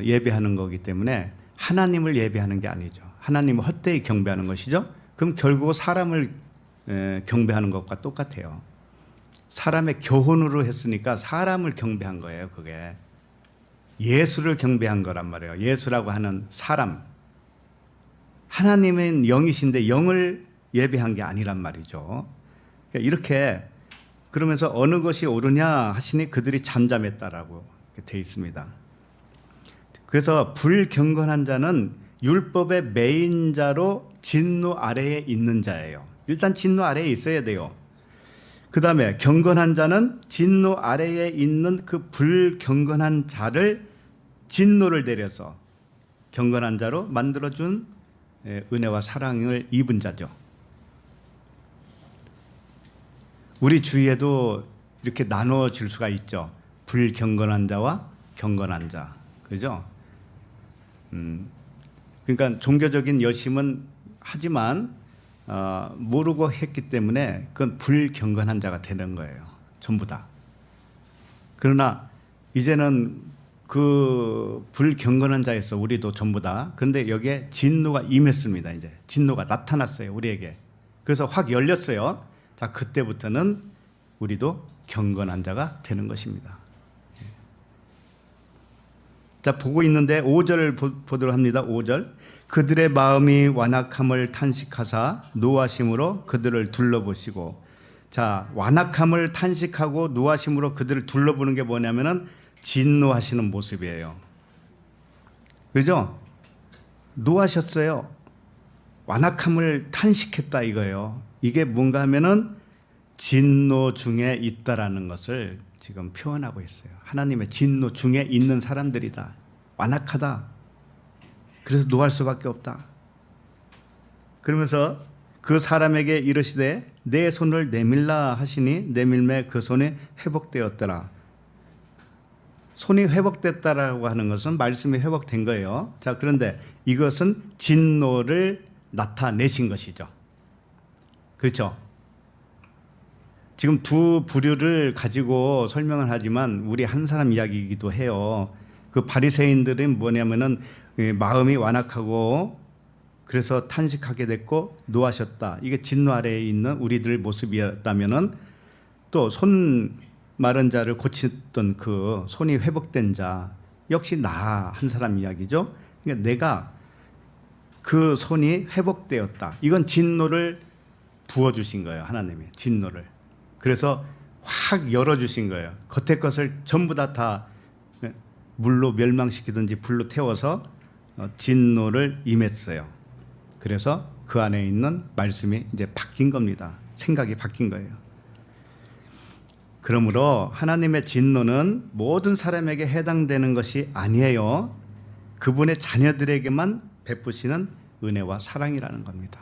예배하는 거기 때문에 하나님을 예배하는 게 아니죠. 하나님을 헛되이 경배하는 것이죠. 그럼 결국 사람을 경배하는 것과 똑같아요. 사람의 교훈으로 했으니까 사람을 경배한 거예요. 그게 예수를 경배한 거란 말이에요. 예수라고 하는 사람, 하나님은 영이신데 영을 예배한 게 아니란 말이죠. 이렇게 그러면서 어느 것이 옳으냐 하시니 그들이 잠잠했다라고 되어 있습니다. 그래서 불경건한 자는 율법의 매인자로 진노 아래에 있는 자예요. 일단 진노 아래에 있어야 돼요. 그 다음에 경건한 자는 진노 아래에 있는 그 불경건한 자를 진노를 내려서 경건한 자로 만들어준 은혜와 사랑을 입은 자죠. 우리 주위에도 이렇게 나눠질 수가 있죠. 불경건한 자와 경건한 자. 그죠? 그러니까 종교적인 여심은 하지만 모르고 했기 때문에 그건 불경건한 자가 되는 거예요. 전부 다. 그러나 이제는 그 불경건한 자에서 우리도 전부 다. 그런데 여기에 진노가 임했습니다. 이제 진노가 나타났어요. 우리에게. 그래서 확 열렸어요. 자, 그때부터는 우리도 경건한 자가 되는 것입니다. 자, 보고 있는데 5절을 보도록 합니다. 5절. 그들의 마음이 완악함을 탄식하사 노하심으로 그들을 둘러보시고. 자, 완악함을 탄식하고 노하심으로 그들을 둘러보는 게 뭐냐면은 진노하시는 모습이에요. 그죠? 노하셨어요. 완악함을 탄식했다 이거예요. 이게 뭔가 하면은 진노 중에 있다라는 것을 지금 표현하고 있어요. 하나님의 진노 중에 있는 사람들이다. 완악하다. 그래서 노할 수밖에 없다. 그러면서 그 사람에게 이르시되 내 손을 내밀라 하시니 내밀매 그 손이 회복되었더라. 손이 회복됐다라고 하는 것은 말씀이 회복된 거예요. 자, 그런데 이것은 진노를 나타내신 것이죠. 그렇죠? 지금 두 부류를 가지고 설명을 하지만 우리 한 사람 이야기이기도 해요. 그 바리새인들은 뭐냐면은 마음이 완악하고 그래서 탄식하게 됐고 노하셨다. 이게 진노 아래에 있는 우리들 모습이었다면은 또 손 마른 자를 고쳤던 그 손이 회복된 자 역시 나 한 사람 이야기죠. 그러니까 내가 그 손이 회복되었다. 이건 진노를 부어주신 거예요. 하나님이 진노를. 그래서 확 열어주신 거예요. 겉에 것을 전부 다 물로 멸망시키든지 불로 태워서 진노를 임했어요. 그래서 그 안에 있는 말씀이 이제 바뀐 겁니다. 생각이 바뀐 거예요. 그러므로 하나님의 진노는 모든 사람에게 해당되는 것이 아니에요. 그분의 자녀들에게만 베푸시는 은혜와 사랑이라는 겁니다.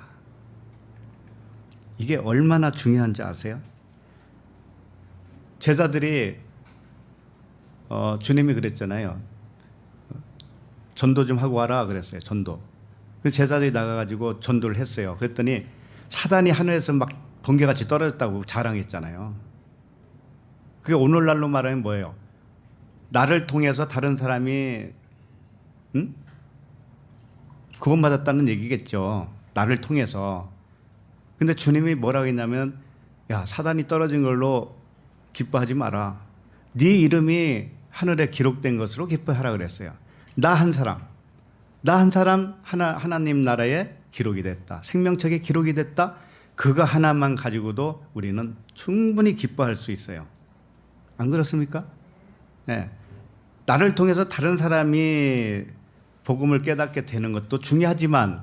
이게 얼마나 중요한지 아세요? 제자들이 주님이 그랬잖아요. 전도 좀 하고 와라 그랬어요. 전도. 그 제자들이 나가가지고 전도를 했어요. 그랬더니 사단이 하늘에서 막 번개같이 떨어졌다고 자랑했잖아요. 그게 오늘날로 말하면 뭐예요? 나를 통해서 다른 사람이 구원받았다는 얘기겠죠. 나를 통해서. 근데 주님이 뭐라고 했냐면 야, 사단이 떨어진 걸로 기뻐하지 마라. 네 이름이 하늘에 기록된 것으로 기뻐하라 그랬어요. 나 한 사람 하나님 나라에 기록이 됐다. 생명책에 기록이 됐다. 그거 하나만 가지고도 우리는 충분히 기뻐할 수 있어요. 안 그렇습니까? 네. 나를 통해서 다른 사람이 복음을 깨닫게 되는 것도 중요하지만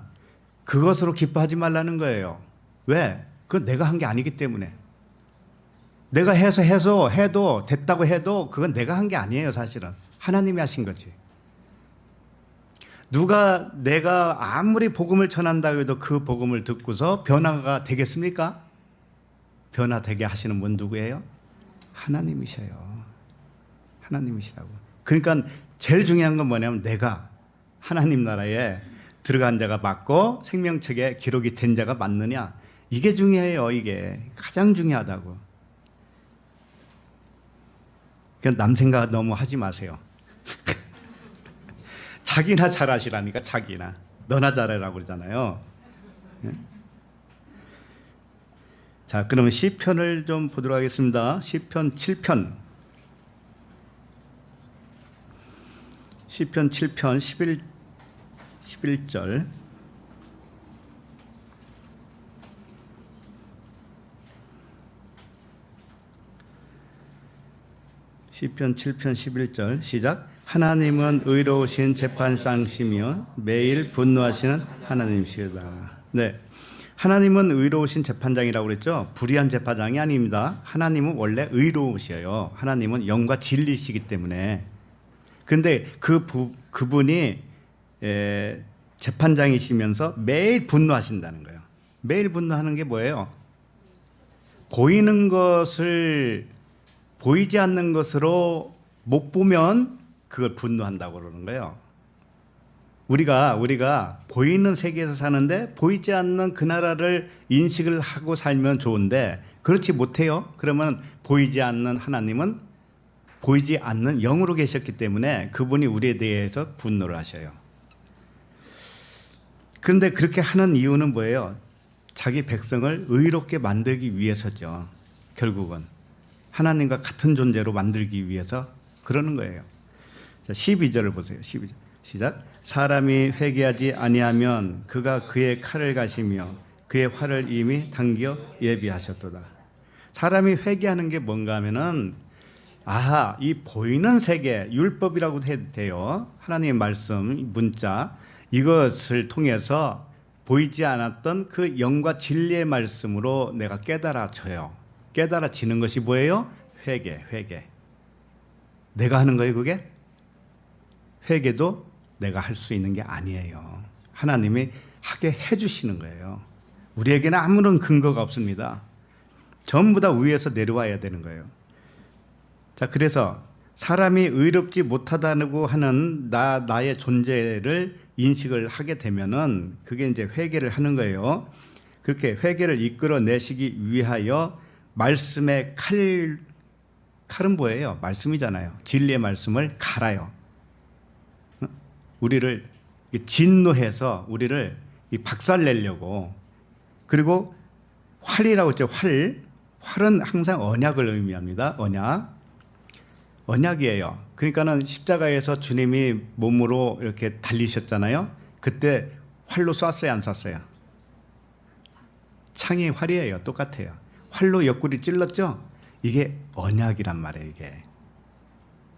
그것으로 기뻐하지 말라는 거예요. 왜? 그건 내가 한 게 아니기 때문에. 내가 해도 됐다고 해도 그건 내가 한 게 아니에요. 사실은 하나님이 하신 거지. 누가 내가 아무리 복음을 전한다고 해도 그 복음을 듣고서 변화가 되겠습니까? 변화되게 하시는 분 누구예요? 하나님이셔요. 하나님이시라고. 그러니까 제일 중요한 건 뭐냐면 내가 하나님 나라에 들어간 자가 맞고 생명책에 기록이 된 자가 맞느냐. 이게 중요해요. 이게 가장 중요하다고. 그러니까 남 생각 너무 하지 마세요. 자기나 잘하시라니까. 자기나. 너나 잘해라고 그러잖아요. 자, 그러면 시편을 좀 보도록 하겠습니다. 시편 7편. 시편 7편 11절. 시편 7편 11절 시작. 하나님은 의로우신 재판장이시며 매일 분노하시는 하나님이시다. 네, 하나님은 의로우신 재판장이라고 그랬죠. 불의한 재판장이 아닙니다. 하나님은 원래 의로우셔요. 하나님은 영과 진리시기 때문에. 그런데 그분이 재판장이시면서 매일 분노하신다는 거예요. 매일 분노하는 게 뭐예요? 보이는 것을 보이지 않는 것으로 못 보면 그걸 분노한다고 그러는 거예요. 우리가 보이는 세계에서 사는데 보이지 않는 그 나라를 인식을 하고 살면 좋은데 그렇지 못해요. 그러면 보이지 않는 하나님은 보이지 않는 영으로 계셨기 때문에 그분이 우리에 대해서 분노를 하셔요. 그런데 그렇게 하는 이유는 뭐예요? 자기 백성을 의롭게 만들기 위해서죠. 결국은 하나님과 같은 존재로 만들기 위해서 그러는 거예요. 자, 12절을 보세요. 12절 시작. 사람이 회개하지 아니하면 그가 그의 칼을 가시며 그의 활을 이미 당겨 예비하셨도다. 사람이 회개하는 게 뭔가 하면은 이 보이는 세계, 율법이라고 해도 돼요. 하나님의 말씀, 문자, 이것을 통해서 보이지 않았던 그 영과 진리의 말씀으로 내가 깨달아져요. 깨달아지는 것이 뭐예요? 회개. 내가 하는 거예요, 그게? 회개도 내가 할 수 있는 게 아니에요. 하나님이 하게 해주시는 거예요. 우리에게는 아무런 근거가 없습니다. 전부 다 위에서 내려와야 되는 거예요. 자, 그래서 사람이 의롭지 못하다고 하는 나의 존재를 인식을 하게 되면은 그게 이제 회개를 하는 거예요. 그렇게 회개를 이끌어내시기 위하여 말씀의 칼은 뭐예요? 말씀이잖아요. 진리의 말씀을 갈아요. 우리를 진노해서 우리를 박살내려고. 그리고 활이라고 했죠. 활은 항상 언약을 의미합니다. 언약이에요. 그러니까는 십자가에서 주님이 몸으로 이렇게 달리셨잖아요. 그때 활로 쐈어요, 안 쐈어요? 창이 활이에요. 똑같아요. 활로 옆구리 찔렀죠? 이게 언약이란 말이에요, 이게.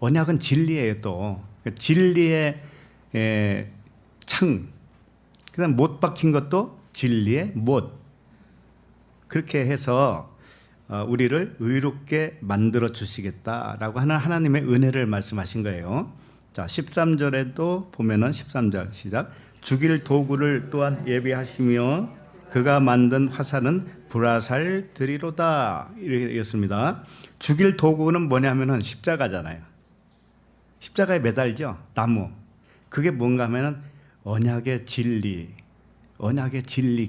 언약은 진리예요, 또. 진리의 창. 그다음 못 박힌 것도 진리의 못. 그렇게 해서 우리를 의롭게 만들어 주시겠다라고 하는 하나님의 은혜를 말씀하신 거예요. 자, 13절에도 보면은 13절 시작. 죽일 도구를 또한 예비하시며 그가 만든 화살은 불화살 들이로다. 이랬습니다. 죽일 도구는 뭐냐면은 십자가잖아요. 십자가에 매달죠. 나무. 그게 뭔가 하면은 언약의 진리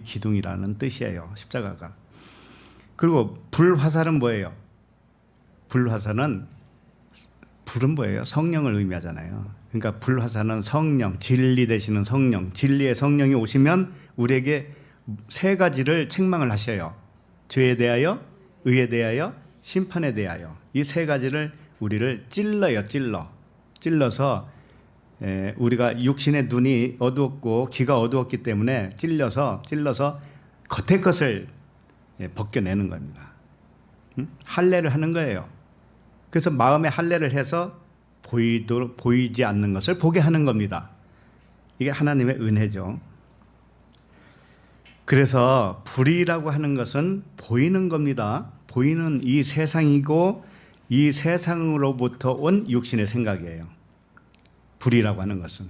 기둥이라는 뜻이에요. 십자가가. 그리고 불화살은 뭐예요? 불은 뭐예요? 성령을 의미하잖아요. 그러니까 불화살은 성령, 진리 되시는 성령, 진리의 성령이 오시면 우리에게 세 가지를 책망을 하셔요. 죄에 대하여, 의에 대하여, 심판에 대하여. 이 세 가지를 우리를 찔러서 우리가 육신의 눈이 어두웠고 귀가 어두웠기 때문에 찔러서 겉의 것을 벗겨내는 겁니다. 할례를 하는 거예요. 그래서 마음에 할례를 해서 보이지 않는 것을 보게 하는 겁니다. 이게 하나님의 은혜죠. 그래서 불이라고 하는 것은 보이는 겁니다. 보이는 이 세상이고 이 세상으로부터 온 육신의 생각이에요. 불이라고 하는 것은.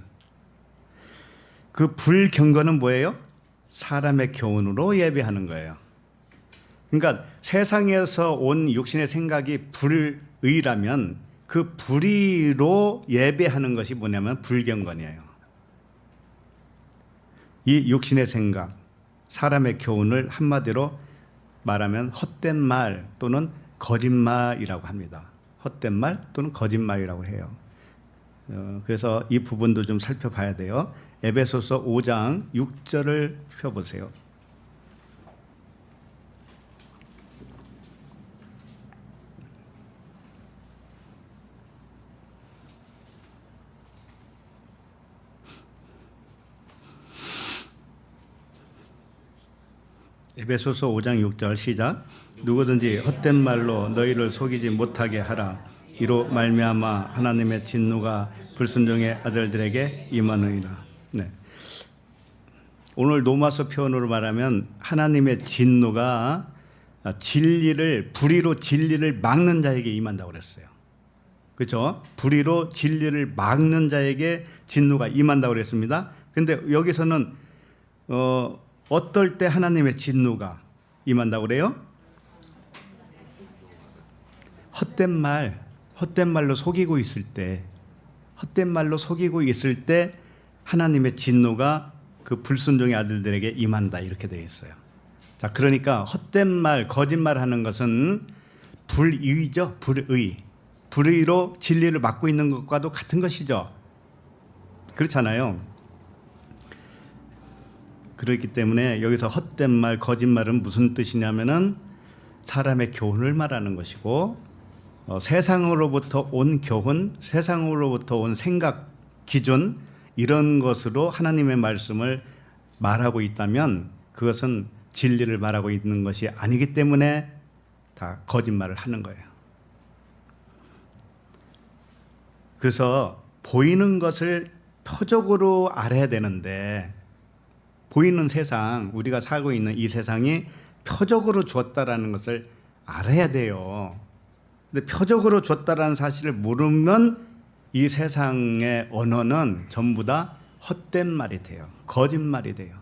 그 불경건은 뭐예요? 사람의 교훈으로 예배하는 거예요. 그러니까 세상에서 온 육신의 생각이 불의라면 그 불의로 예배하는 것이 뭐냐면 불경건이에요. 이 육신의 생각, 사람의 교훈을 한마디로 말하면 헛된 말 또는 거짓말이라고 합니다. 헛된 말 또는 거짓말이라고 해요. 그래서 이 부분도 좀 살펴봐야 돼요. 에베소서 5장 6절을 펴보세요. 에베소서 5장 6절 시작. 누구든지 헛된 말로 너희를 속이지 못하게 하라. 이로 말미암아 하나님의 진노가 불순종의 아들들에게 임하느니라. 네. 오늘 로마서 표현으로 말하면 하나님의 진노가 불의로 진리를 막는 자에게 임한다고 그랬어요. 그렇죠? 불의로 진리를 막는 자에게 진노가 임한다고 그랬습니다. 근데 여기서는 어떨 때 하나님의 진노가 임한다고 그래요? 헛된 말로 속이고 있을 때, 하나님의 진노가 그 불순종의 아들들에게 임한다 이렇게 되어 있어요. 자, 그러니까 헛된 말, 거짓말하는 것은 불의죠. 불의로 진리를 막고 있는 것과도 같은 것이죠. 그렇잖아요. 그렇기 때문에 여기서 헛된 말, 거짓말은 무슨 뜻이냐면은 사람의 교훈을 말하는 것이고, 세상으로부터 온 교훈, 세상으로부터 온 생각, 기준, 이런 것으로 하나님의 말씀을 말하고 있다면 그것은 진리를 말하고 있는 것이 아니기 때문에 다 거짓말을 하는 거예요. 그래서 보이는 것을 표적으로 알아야 되는데, 보이는 세상, 우리가 살고 있는 이 세상이 표적으로 주었다라는 것을 알아야 돼요. 근데 표적으로 줬다라는 사실을 모르면 이 세상의 언어는 전부 다 헛된 말이 돼요. 거짓말이 돼요.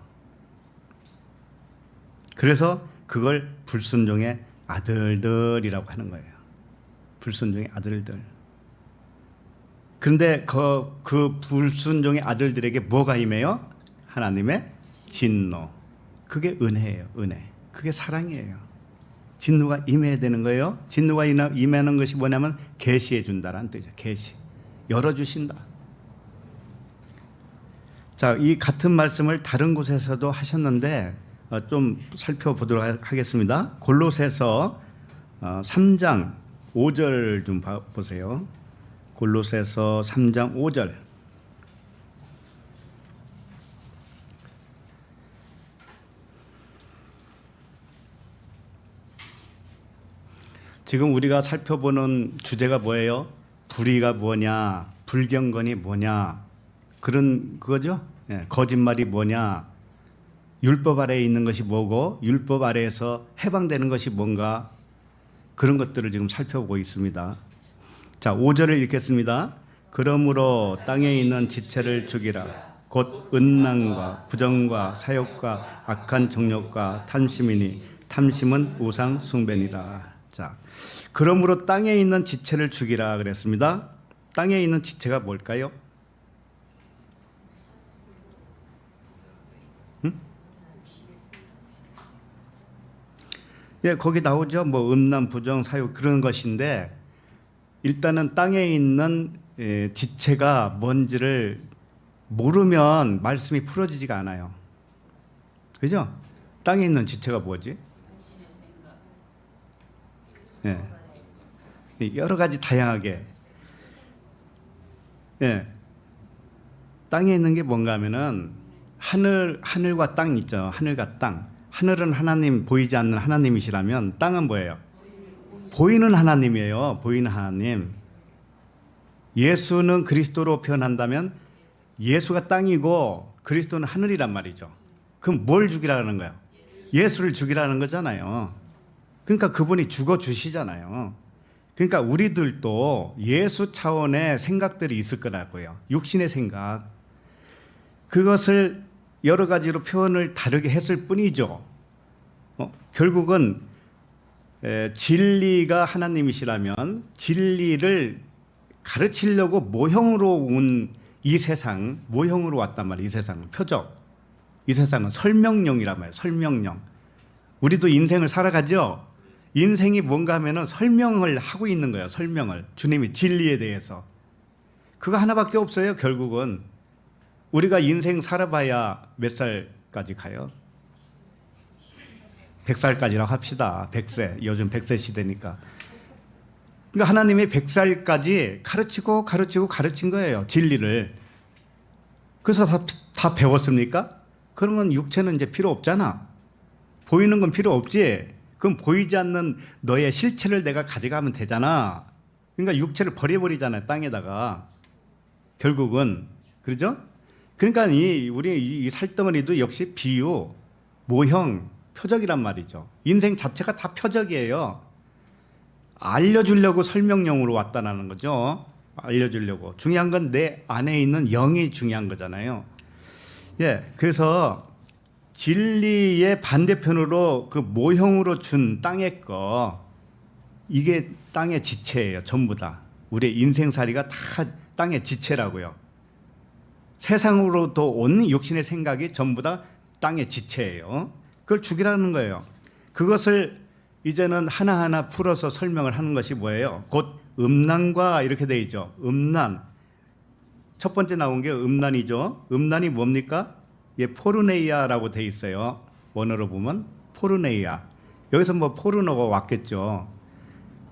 그래서 그걸 불순종의 아들들이라고 하는 거예요. 불순종의 아들들. 그런데 그 불순종의 아들들에게 뭐가 임해요? 하나님의 진노. 그게 은혜예요. 은혜. 그게 사랑이에요. 진노가 임해야 되는 거예요. 진노가 임하는 것이 뭐냐면 계시해 준다라는 뜻이죠. 계시. 열어주신다. 자, 이 같은 말씀을 다른 곳에서도 하셨는데 좀 살펴보도록 하겠습니다. 골로새서 3장 5절 좀 보세요. 골로새서 3장 5절. 지금 우리가 살펴보는 주제가 뭐예요? 불의가 뭐냐, 불경건이 뭐냐, 그런 그거죠. 예, 거짓말이 뭐냐, 율법 아래에 있는 것이 뭐고 율법 아래에서 해방되는 것이 뭔가, 그런 것들을 지금 살펴보고 있습니다. 자, 5절을 읽겠습니다. 그러므로 땅에 있는 지체를 죽이라. 곧 음란과 부정과 사욕과 악한 정욕과 탐심이니 탐심은 우상 숭배니라. 자, 그러므로 땅에 있는 지체를 죽이라 그랬습니다. 땅에 있는 지체가 뭘까요? 예, 거기 나오죠. 뭐 음란, 부정, 사욕 그런 것인데, 일단은 땅에 있는 지체가 뭔지를 모르면 말씀이 풀어지지가 않아요. 그죠? 땅에 있는 지체가 뭐지? 예. 여러 가지 다양하게. 예. 땅에 있는 게 뭔가 하면은 하늘과 땅 있죠. 하늘과 땅. 하늘은 하나님, 보이지 않는 하나님이시라면 땅은 뭐예요? 보이는 하나님이에요. 보이는 하나님. 예수는 그리스도로 표현한다면 예수가 땅이고 그리스도는 하늘이란 말이죠. 그럼 뭘 죽이라는 거예요? 예수를 죽이라는 거잖아요. 그러니까 그분이 죽어 주시잖아요. 그러니까 우리들도 예수 차원의 생각들이 있을 거라고요. 육신의 생각. 그것을 여러 가지로 표현을 다르게 했을 뿐이죠. 결국은 진리가 하나님이시라면 진리를 가르치려고 모형으로 온 이 세상, 모형으로 왔단 말이에요. 이 세상은 표적. 이 세상은 설명용이란 말이에요. 설명용. 우리도 인생을 살아가죠. 인생이 뭔가 하면은 설명을 하고 있는 거예요. 설명을. 주님이 진리에 대해서. 그거 하나밖에 없어요. 결국은. 우리가 인생 살아봐야 몇 살까지 가요? 100살까지라고 합시다. 100세. 요즘 100세 시대니까. 그러니까 하나님이 100살까지 가르친 거예요. 진리를. 그래서 다 배웠습니까? 그러면 육체는 이제 필요 없잖아. 보이는 건 필요 없지. 그럼 보이지 않는 너의 실체를 내가 가져가면 되잖아. 그러니까 육체를 버려버리잖아요. 땅에다가. 결국은. 그러죠? 그러니까 우리 이 살덩어리도 역시 비유, 모형, 표적이란 말이죠. 인생 자체가 다 표적이에요. 알려주려고 설명용으로 왔다는 거죠. 알려주려고. 중요한 건 내 안에 있는 영이 중요한 거잖아요. 예, 그래서 진리의 반대편으로 그 모형으로 준 땅의 거, 이게 땅의 지체예요. 전부 다. 우리의 인생살이가 다 땅의 지체라고요. 세상으로도 온 육신의 생각이 전부 다 땅의 지체예요. 그걸 죽이라는 거예요. 그것을 이제는 하나하나 풀어서 설명을 하는 것이 뭐예요? 곧 음란과 이렇게 돼 있죠. 음란. 첫 번째 나온 게 음란이죠. 음란이 뭡니까? 예, 포르네이아라고 돼 있어요. 원어로 보면 포르네이아. 여기서 뭐 포르노가 왔겠죠.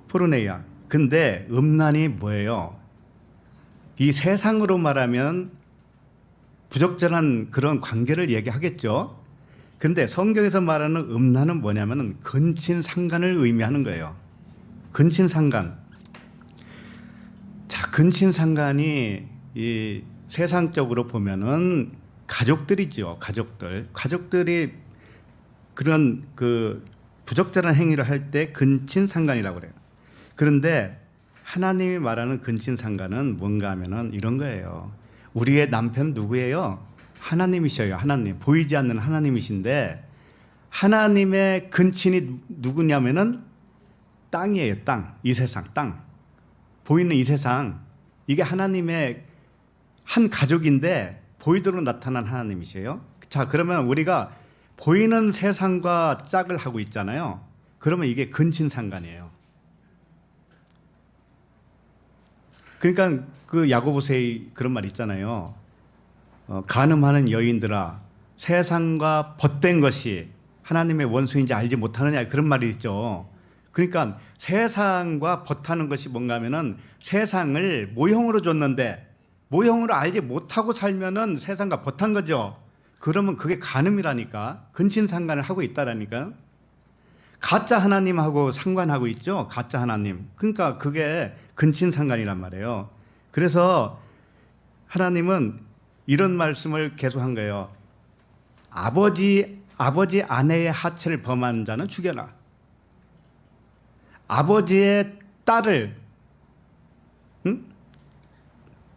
포르네이아. 근데 음란이 뭐예요? 이 세상으로 말하면 부적절한 그런 관계를 얘기하겠죠. 근데 성경에서 말하는 음란은 뭐냐면은 근친상간을 의미하는 거예요. 근친상간. 자, 근친상간이 이 세상적으로 보면은 가족들이죠. 가족들이 그런 그 부적절한 행위를 할 때 근친상간이라고 그래요. 그런데 하나님이 말하는 근친상간은 뭔가 하면은 이런 거예요. 우리의 남편 누구예요? 하나님이셔요. 하나님. 보이지 않는 하나님이신데 하나님의 근친이 누구냐면은 땅이에요. 땅. 이 세상 땅. 보이는 이 세상. 이게 하나님의 한 가족인데 보이도록 나타난 하나님이세요. 자, 그러면 우리가 보이는 세상과 짝을 하고 있잖아요. 그러면 이게 근친상간이에요. 그러니까 그 야고보서에 그런 말 있잖아요. 간음하는 여인들아, 세상과 벗된 것이 하나님의 원수인지 알지 못하느냐, 그런 말이 있죠. 그러니까 세상과 벗하는 것이 뭔가 하면은 세상을 모형으로 줬는데 모형으로 알지 못하고 살면은 세상과 벗한 거죠. 그러면 그게 간음이라니까. 근친상간을 하고 있다라니까. 가짜 하나님하고 상관하고 있죠. 가짜 하나님. 그러니까 그게 근친상간이란 말이에요. 그래서 하나님은 이런 말씀을 계속한 거예요. 아버지 아내의 하체를 범한 자는 죽여라. 아버지의 딸을,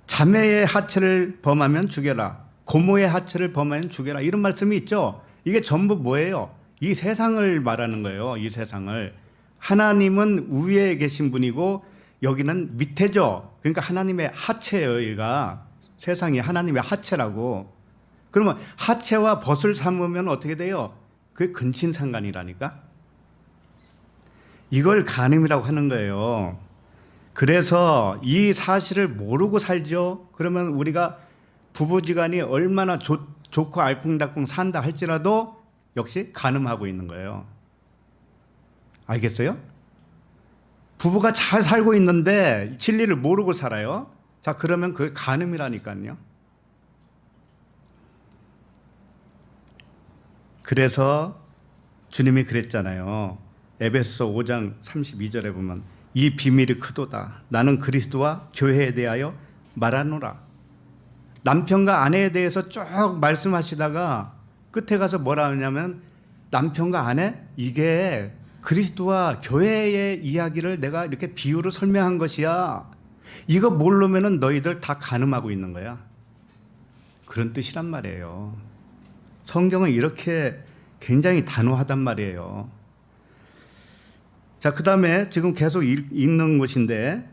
자매의 하체를 범하면 죽여라. 고모의 하체를 범하면 죽여라. 이런 말씀이 있죠. 이게 전부 뭐예요? 이 세상을 말하는 거예요. 이 세상을. 하나님은 위에 계신 분이고 여기는 밑에죠. 그러니까 하나님의 하체예요. 여기가. 세상이 하나님의 하체라고. 그러면 하체와 벗을 삼으면 어떻게 돼요? 그게 근친상간이라니까. 이걸 간음이라고 하는 거예요. 그래서 이 사실을 모르고 살죠. 그러면 우리가 부부지간이 얼마나 좋고 알콩달콩 산다 할지라도 역시 간음하고 있는 거예요. 알겠어요? 부부가 잘 살고 있는데 진리를 모르고 살아요. 자, 그러면 그게 간음이라니까요. 그래서 주님이 그랬잖아요. 에베소서 5장 32절에 보면 이 비밀이 크도다. 나는 그리스도와 교회에 대하여 말하노라. 남편과 아내에 대해서 쭉 말씀하시다가 끝에 가서 뭐라 하냐면 남편과 아내 이게 그리스도와 교회의 이야기를 내가 이렇게 비유로 설명한 것이야. 이거 모르면은 너희들 다 간음하고 있는 거야. 그런 뜻이란 말이에요. 성경은 이렇게 굉장히 단호하단 말이에요. 자, 그 다음에 지금 계속 읽는 것인데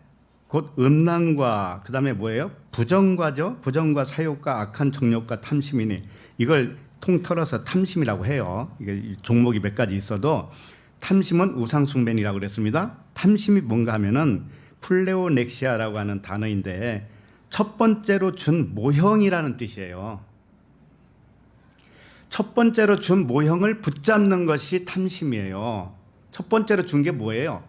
곧 음란과 그 다음에 뭐예요? 부정과죠. 부정과 사욕과 악한 정욕과 탐심이니 이걸 통틀어서 탐심이라고 해요. 이게 종목이 몇 가지 있어도 탐심은 우상숭배이라고 그랬습니다. 탐심이 뭔가 하면은 플레오넥시아라고 하는 단어인데 첫 번째로 준 모형이라는 뜻이에요. 첫 번째로 준 모형을 붙잡는 것이 탐심이에요. 첫 번째로 준 게 뭐예요?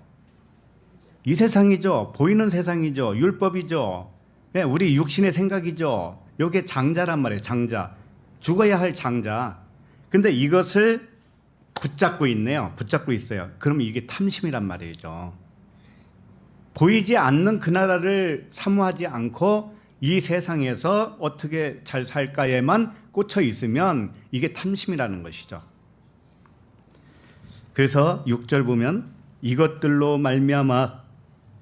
이 세상이죠. 보이는 세상이죠. 율법이죠. 네, 우리 육신의 생각이죠. 이게 장자란 말이에요. 장자. 죽어야 할 장자. 근데 이것을 붙잡고 있네요. 붙잡고 있어요. 그럼 이게 탐심이란 말이죠. 보이지 않는 그 나라를 사모하지 않고 이 세상에서 어떻게 잘 살까에만 꽂혀 있으면 이게 탐심이라는 것이죠. 그래서 6절 보면 이것들로 말미암아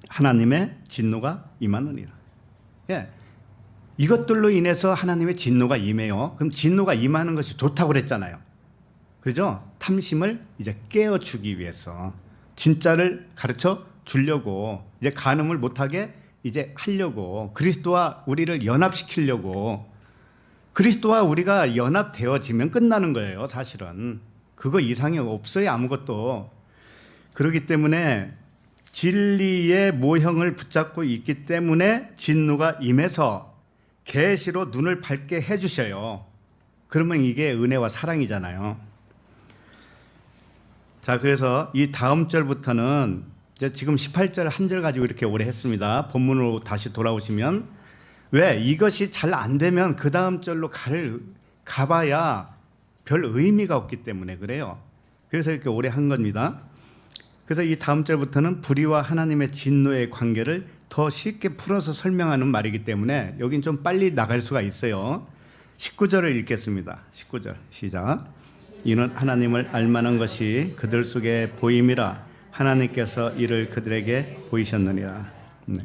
하나님의 진노가 임하느니라. 예, 이것들로 인해서 하나님의 진노가 임해요. 그럼 진노가 임하는 것이 좋다고 그랬잖아요. 그죠? 탐심을 이제 깨어주기 위해서 진짜를 가르쳐 주려고 이제 간음을 못하게 이제 하려고 그리스도와 우리를 연합시키려고 그리스도와 우리가 연합되어지면 끝나는 거예요. 사실은 그거 이상이 없어요. 아무것도. 그렇기 때문에 진리의 모형을 붙잡고 있기 때문에 진노가 임해서 계시로 눈을 밝게 해주셔요. 그러면 이게 은혜와 사랑이잖아요. 자, 그래서 이 다음 절부터는 이제 지금 18절 한 절 가지고 이렇게 오래 했습니다. 본문으로 다시 돌아오시면, 왜 이것이 잘 안 되면 그 다음 절로 가봐야 별 의미가 없기 때문에 그래요. 그래서 이렇게 오래 한 겁니다. 그래서 이 다음 절부터는 불의와 하나님의 진노의 관계를 더 쉽게 풀어서 설명하는 말이기 때문에 여긴 좀 빨리 나갈 수가 있어요. 19절을 읽겠습니다. 19절 시작. 이는 하나님을 알만한 것이 그들 속에 보임이라 하나님께서 이를 그들에게 보이셨느니라. 네.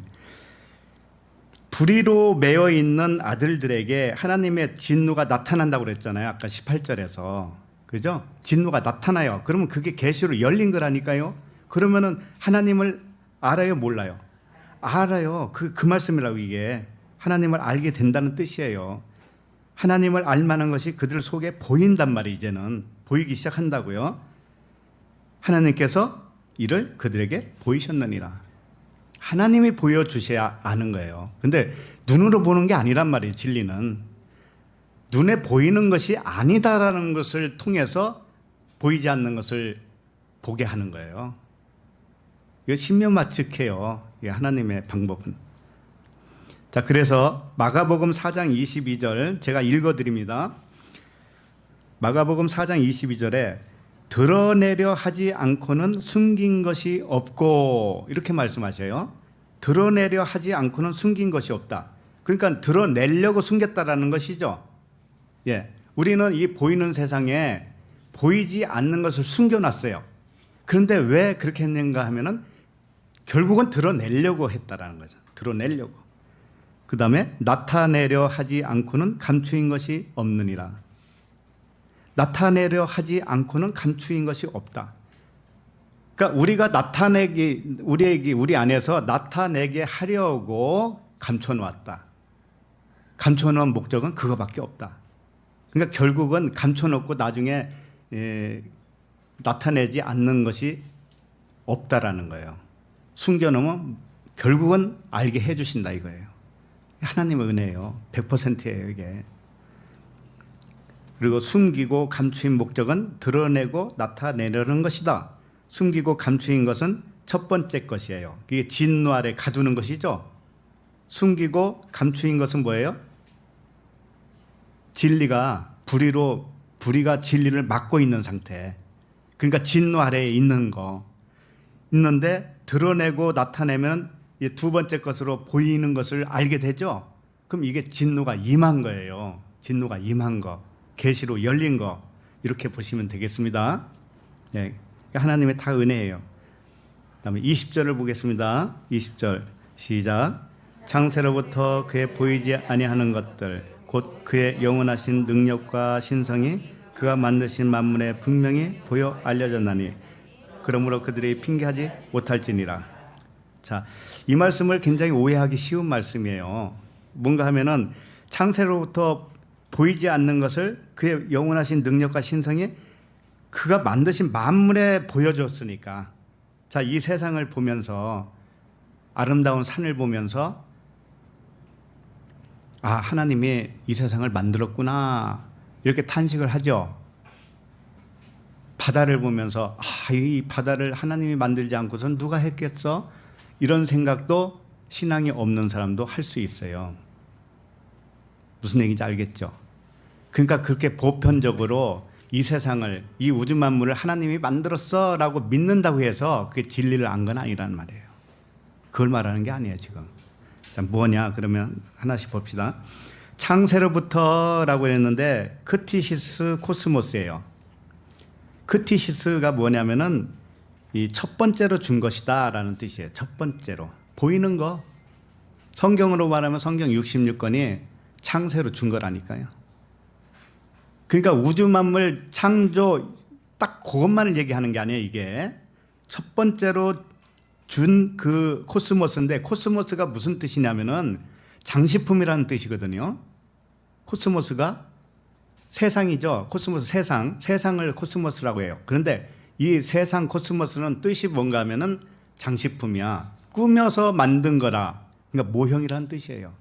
불의로 매여 있는 아들들에게 하나님의 진노가 나타난다고 그랬잖아요. 아까 18절에서. 그죠? 진노가 나타나요. 그러면 그게 계시로 열린 거라니까요. 그러면은 하나님을 알아요, 몰라요? 알아요. 그 말씀이라고 이게. 하나님을 알게 된다는 뜻이에요. 하나님을 알만한 것이 그들 속에 보인단 말이에요. 이제는 보이기 시작한다고요. 하나님께서 이를 그들에게 보이셨느니라. 하나님이 보여주셔야 아는 거예요. 근데 눈으로 보는 게 아니란 말이에요. 진리는 눈에 보이는 것이 아니다라는 것을 통해서 보이지 않는 것을 보게 하는 거예요. 이거 신묘맞측해요. 하나님의 방법은. 자, 그래서 마가복음 4장 22절 제가 읽어드립니다. 마가복음 4장 22절에 드러내려 하지 않고는 숨긴 것이 없고 이렇게 말씀하셔요. 드러내려 하지 않고는 숨긴 것이 없다. 그러니까 드러내려고 숨겼다라는 것이죠. 예, 우리는 이 보이는 세상에 보이지 않는 것을 숨겨놨어요. 그런데 왜 그렇게 했는가 하면은 결국은 드러내려고 했다라는 거죠. 드러내려고. 그 다음에 나타내려 하지 않고는 감추인 것이 없느니라. 나타내려 하지 않고는 감추인 것이 없다. 그러니까 우리가 우리 안에서 나타내게 하려고 감춰놓았다. 감춰놓은 목적은 그거밖에 없다. 그러니까 결국은 감춰놓고 나중에 나타내지 않는 것이 없다라는 거예요. 숨겨놓으면 결국은 알게 해주신다 이거예요. 하나님의 은혜예요. 100%예요 이게. 그리고 숨기고 감추인 목적은 드러내고 나타내려는 것이다. 숨기고 감추인 것은 첫 번째 것이에요. 이게 진노 아래 가두는 것이죠. 숨기고 감추인 것은 뭐예요? 불의가 진리를 막고 있는 상태. 그러니까 진노 아래에 있는 거. 있는데 드러내고 나타내면 두 번째 것으로 보이는 것을 알게 되죠. 그럼 이게 진노가 임한 거예요. 진노가 임한 거. 계시로 열린 거 이렇게 보시면 되겠습니다. 예, 하나님의 다 은혜예요. 그다음에 20절을 보겠습니다. 20절 시작. 창세로부터 그의 보이지 아니하는 것들 곧 그의 영원하신 능력과 신성이 그가 만드신 만물에 분명히 보여 알려졌나니 그러므로 그들이 핑계하지 못할지니라. 자, 이 말씀을 굉장히 오해하기 쉬운 말씀이에요. 뭔가 하면은 창세로부터 보이지 않는 것을 그의 영원하신 능력과 신성이 그가 만드신 만물에 보여줬으니까. 자, 이 세상을 보면서 아름다운 산을 보면서 아, 하나님이 이 세상을 만들었구나 이렇게 탄식을 하죠. 바다를 보면서 아, 이 바다를 하나님이 만들지 않고선 누가 했겠어? 이런 생각도 신앙이 없는 사람도 할 수 있어요. 무슨 얘기인지 알겠죠? 그러니까 그렇게 보편적으로 이 세상을, 이 우주 만물을 하나님이 만들었어 라고 믿는다고 해서 그게 진리를 안 건 아니란 말이에요. 그걸 말하는 게 아니에요 지금. 자, 뭐냐 그러면 하나씩 봅시다. 창세로부터 라고 했는데 크티시스 코스모스예요. 크티시스가 뭐냐면은 이 첫 번째로 준 것이다 라는 뜻이에요. 첫 번째로 보이는 거. 성경으로 말하면 성경 66권이 창세로 준 거라니까요. 그러니까 우주 만물 창조 딱 그것만을 얘기하는 게 아니에요. 이게 첫 번째로 준 그 코스모스인데 코스모스가 무슨 뜻이냐면은 장식품이라는 뜻이거든요. 코스모스가 세상이죠. 코스모스 세상을 코스모스라고 해요. 그런데 이 세상 코스모스는 뜻이 뭔가 하면은 장식품이야. 꾸며서 만든 거라. 그러니까 모형이라는 뜻이에요.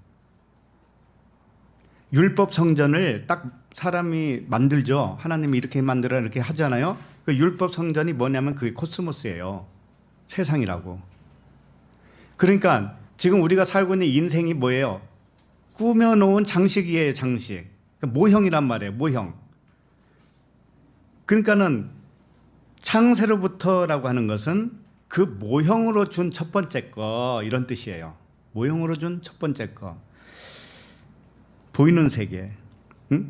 율법 성전을 딱 사람이 만들죠. 하나님이 이렇게 만들어 이렇게 하잖아요. 그 율법 성전이 뭐냐면 그게 코스모스예요. 세상이라고. 그러니까 지금 우리가 살고 있는 인생이 뭐예요? 꾸며놓은 장식이에요, 장식. 모형이란 말이에요, 모형. 그러니까는 창세로부터라고 하는 것은 그 모형으로 준 첫 번째 거 이런 뜻이에요. 모형으로 준 첫 번째 거. 보이는 세계.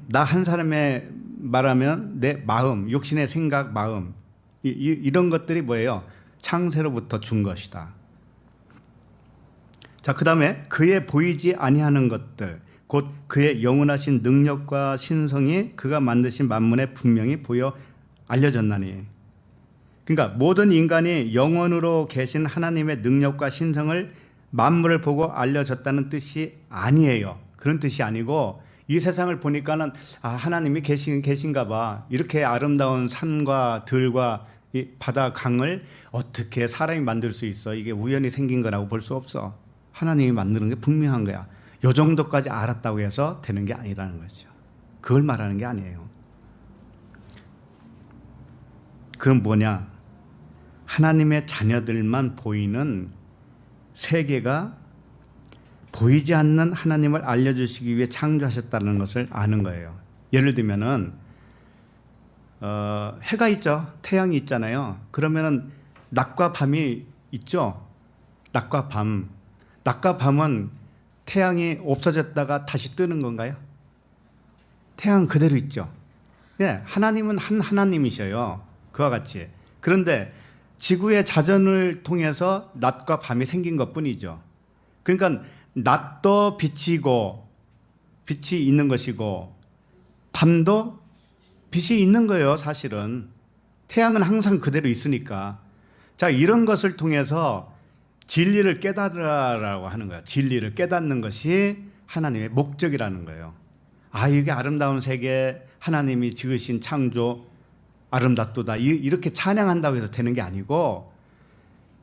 나 한 사람의 말하면 내 마음, 육신의 생각, 마음 이런 것들이 뭐예요? 창세로부터 준 것이다. 자, 그다음에 그의 보이지 아니하는 것들, 곧 그의 영원하신 능력과 신성이 그가 만드신 만물에 분명히 보여 알려졌나니. 그러니까 모든 인간이 영원으로 계신 하나님의 능력과 신성을 만물을 보고 알려졌다는 뜻이 아니에요. 그런 뜻이 아니고 이 세상을 보니까는 하나님이 계신가 봐. 이렇게 아름다운 산과 들과 이 바다 강을 어떻게 사람이 만들 수 있어? 이게 우연히 생긴 거라고 볼 수 없어. 하나님이 만드는 게 분명한 거야. 요 정도까지 알았다고 해서 되는 게 아니라는 거죠. 그걸 말하는 게 아니에요. 그럼 뭐냐? 하나님의 자녀들만 보이는 세계가 보이지 않는 하나님을 알려주시기 위해 창조하셨다는 것을 아는 거예요. 예를 들면은 해가 있죠. 태양이 있잖아요. 그러면은 낮과 밤이 있죠. 낮과 밤. 낮과 밤은 태양이 없어졌다가 다시 뜨는 건가요? 태양은 그대로 있죠. 예, 하나님은 한 하나님이셔요. 그와 같이. 그런데 지구의 자전을 통해서 낮과 밤이 생긴 것뿐이죠. 그러니까 낮도 빛이고 빛이 있는 것이고 밤도 빛이 있는 거예요. 사실은 태양은 항상 그대로 있으니까. 자, 이런 것을 통해서 진리를 깨달으라고 하는 거예요. 진리를 깨닫는 것이 하나님의 목적이라는 거예요. 이게 아름다운 세계, 하나님이 지으신 창조 아름답도다 이렇게 찬양한다고 해서 되는 게 아니고,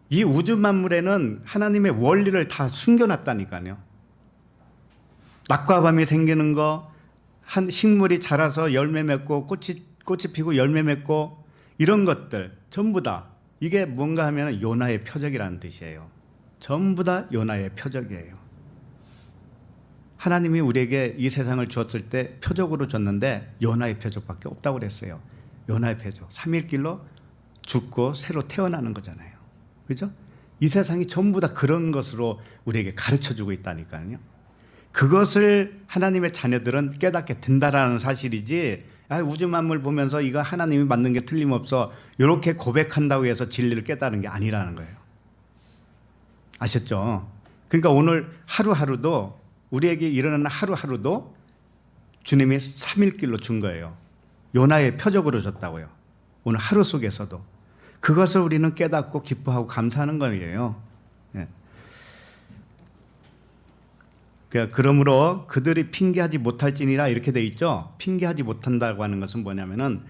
이 우주 만물에는 하나님의 원리를 다 숨겨놨다니까요. 낮과 밤이 생기는 거, 한 식물이 자라서 열매 맺고 꽃이 피고 열매 맺고 이런 것들 전부 다 이게 뭔가 하면 요나의 표적이라는 뜻이에요. 전부 다 요나의 표적이에요. 하나님이 우리에게 이 세상을 주었을 때 표적으로 줬는데 요나의 표적밖에 없다고 그랬어요. 요나의 표적. 3일 길로 죽고 새로 태어나는 거잖아요. 그죠? 이 세상이 전부 다 그런 것으로 우리에게 가르쳐주고 있다니까요. 그것을 하나님의 자녀들은 깨닫게 된다라는 사실이지, 우주 만물 보면서 이거 하나님이 만든 게 틀림없어 이렇게 고백한다고 해서 진리를 깨달은 게 아니라는 거예요. 아셨죠? 그러니까 오늘 하루하루도, 우리에게 일어나는 하루하루도 주님이 3일 길로 준 거예요. 요나의 표적으로 줬다고요. 오늘 하루 속에서도 그것을 우리는 깨닫고 기뻐하고 감사하는 거예요. 예. 그러므로 그들이 핑계하지 못할지니라 이렇게 돼 있죠. 핑계하지 못한다고 하는 것은 뭐냐면은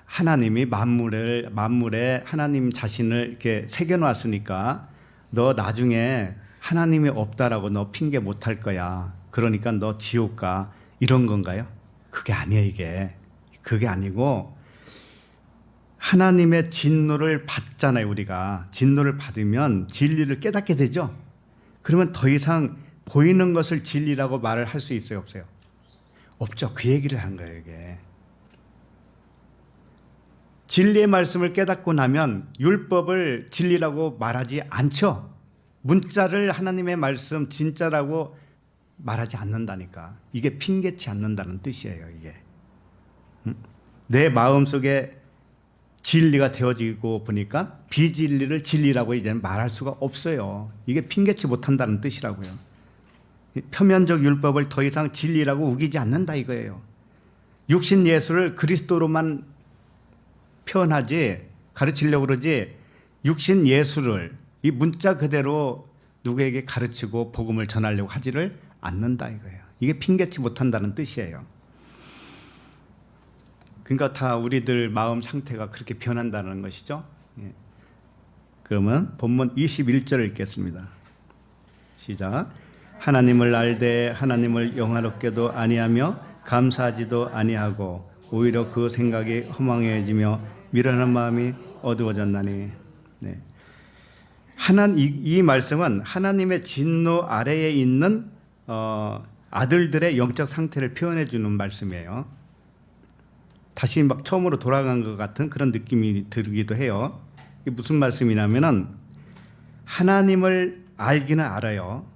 하나님이 만물에 하나님 자신을 이렇게 새겨놨으니까 너 나중에 하나님이 없다라고 너 핑계 못할 거야. 그러니까 너 지옥 가. 이런 건가요? 그게 아니에요. 이게. 그게 아니고 하나님의 진노를 받잖아요. 우리가 진노를 받으면 진리를 깨닫게 되죠. 그러면 더 이상 보이는 것을 진리라고 말을 할 수 있어요? 없어요? 없죠. 그 얘기를 한 거예요. 이게 진리의 말씀을 깨닫고 나면 율법을 진리라고 말하지 않죠. 문자를 하나님의 말씀 진짜라고 말하지 않는다니까. 이게 핑계치 않는다는 뜻이에요. 이게 내 마음속에 진리가 되어지고 보니까 비진리를 진리라고 이제 말할 수가 없어요. 이게 핑계치 못한다는 뜻이라고요. 표면적 율법을 더 이상 진리라고 우기지 않는다 이거예요. 육신 예수를 그리스도로만 표현하지, 가르치려고 그러지, 육신 예수를 이 문자 그대로 누구에게 가르치고 복음을 전하려고 하지를 않는다 이거예요. 이게 핑계치 못한다는 뜻이에요. 그러니까 다 우리들 마음 상태가 그렇게 변한다는 것이죠. 예. 그러면 본문 21절을 읽겠습니다. 시작. 하나님을 알되 하나님을 영화롭게도 아니하며 감사하지도 아니하고 오히려 그 생각이 허망해지며 미련한 마음이 어두워졌나니. 네. 이 말씀은 하나님의 진노 아래에 있는 아들들의 영적 상태를 표현해 주는 말씀이에요. 다시 막 처음으로 돌아간 것 같은 그런 느낌이 들기도 해요. 이게 무슨 말씀이냐면은 하나님을 알기는 알아요.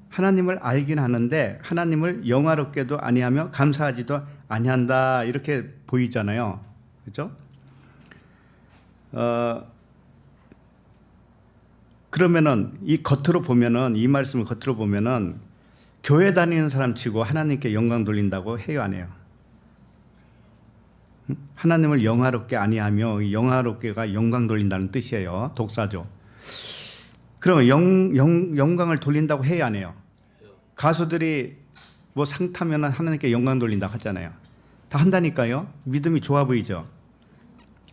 하나님을 알긴 하는데 하나님을 영화롭게도 아니하며 감사하지도 아니한다 이렇게 보이잖아요. 그렇죠? 그러면은 이 겉으로 보면은 이 말씀을 겉으로 보면은 교회 다니는 사람 치고 하나님께 영광 돌린다고 해요, 안 해요? 하나님을 영화롭게 아니하며 영화롭게가 영광 돌린다는 뜻이에요. 독사죠. 그러면 영광을 돌린다고 해요, 안 해요? 가수들이 뭐 상 타면 하나님께 영광 돌린다고 하잖아요. 다 한다니까요. 믿음이 좋아 보이죠.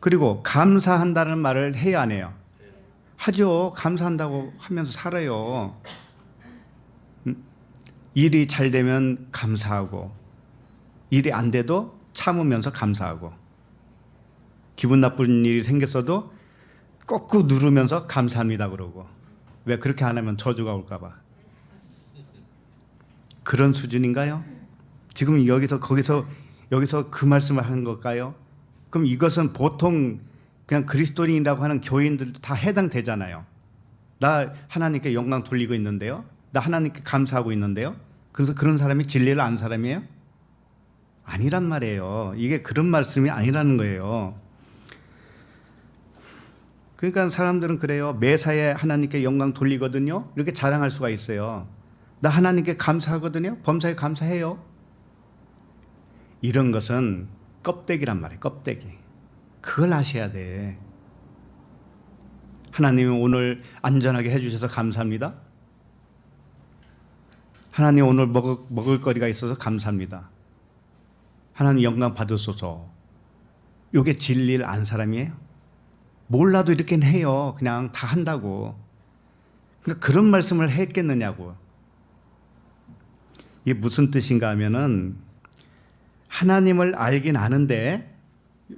그리고 감사한다는 말을 해요, 안 해요? 하죠. 감사한다고 하면서 살아요. 일이 잘 되면 감사하고 일이 안 돼도 참으면서 감사하고 기분 나쁜 일이 생겼어도 꾹꾹 누르면서 감사합니다 그러고. 왜 그렇게 안 하면 저주가 올까 봐. 그런 수준인가요? 지금 여기서 그 말씀을 하는 걸까요? 그럼 이것은 보통 그냥 그리스도인이라고 하는 교인들도 다 해당되잖아요. 나 하나님께 영광 돌리고 있는데요. 나 하나님께 감사하고 있는데요. 그래서 그런 사람이 진리를 아는 사람이에요? 아니란 말이에요. 이게 그런 말씀이 아니라는 거예요. 그러니까 사람들은 그래요. 매사에 하나님께 영광 돌리거든요. 이렇게 자랑할 수가 있어요. 나 하나님께 감사하거든요. 범사에 감사해요. 이런 것은 껍데기란 말이에요. 껍데기. 그걸 아셔야 돼. 하나님이 오늘 안전하게 해주셔서 감사합니다. 하나님 오늘 먹을 거리가 있어서 감사합니다. 하나님 영광 받으소서. 이게 진리를 안 사람이에요? 몰라도 이렇게는 해요. 그냥 다 한다고. 그러니까 그런 말씀을 했겠느냐고. 이게 무슨 뜻인가 하면은 하나님을 알긴 아는데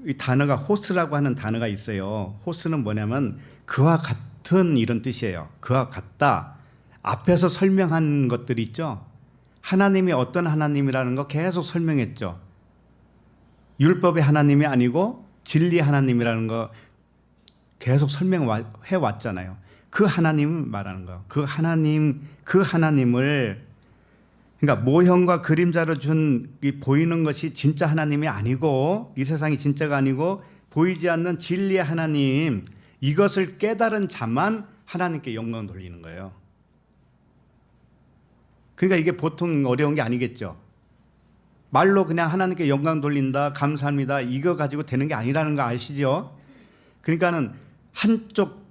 이 단어가 호스라고 하는 단어가 있어요. 호스는 뭐냐면 그와 같은 이런 뜻이에요. 그와 같다. 앞에서 설명한 것들 있죠. 하나님이 어떤 하나님이라는 거 계속 설명했죠. 율법의 하나님이 아니고 진리의 하나님이라는 거 계속 설명해 왔잖아요. 그 하나님을 말하는 거예요. 그 하나님을 그러니까 모형과 그림자로 준 이 보이는 것이 진짜 하나님이 아니고 이 세상이 진짜가 아니고 보이지 않는 진리의 하나님, 이것을 깨달은 자만 하나님께 영광 돌리는 거예요. 그러니까 이게 보통 어려운 게 아니겠죠. 말로 그냥 하나님께 영광 돌린다, 감사합니다, 이거 가지고 되는 게 아니라는 거 아시죠? 그러니까는 한쪽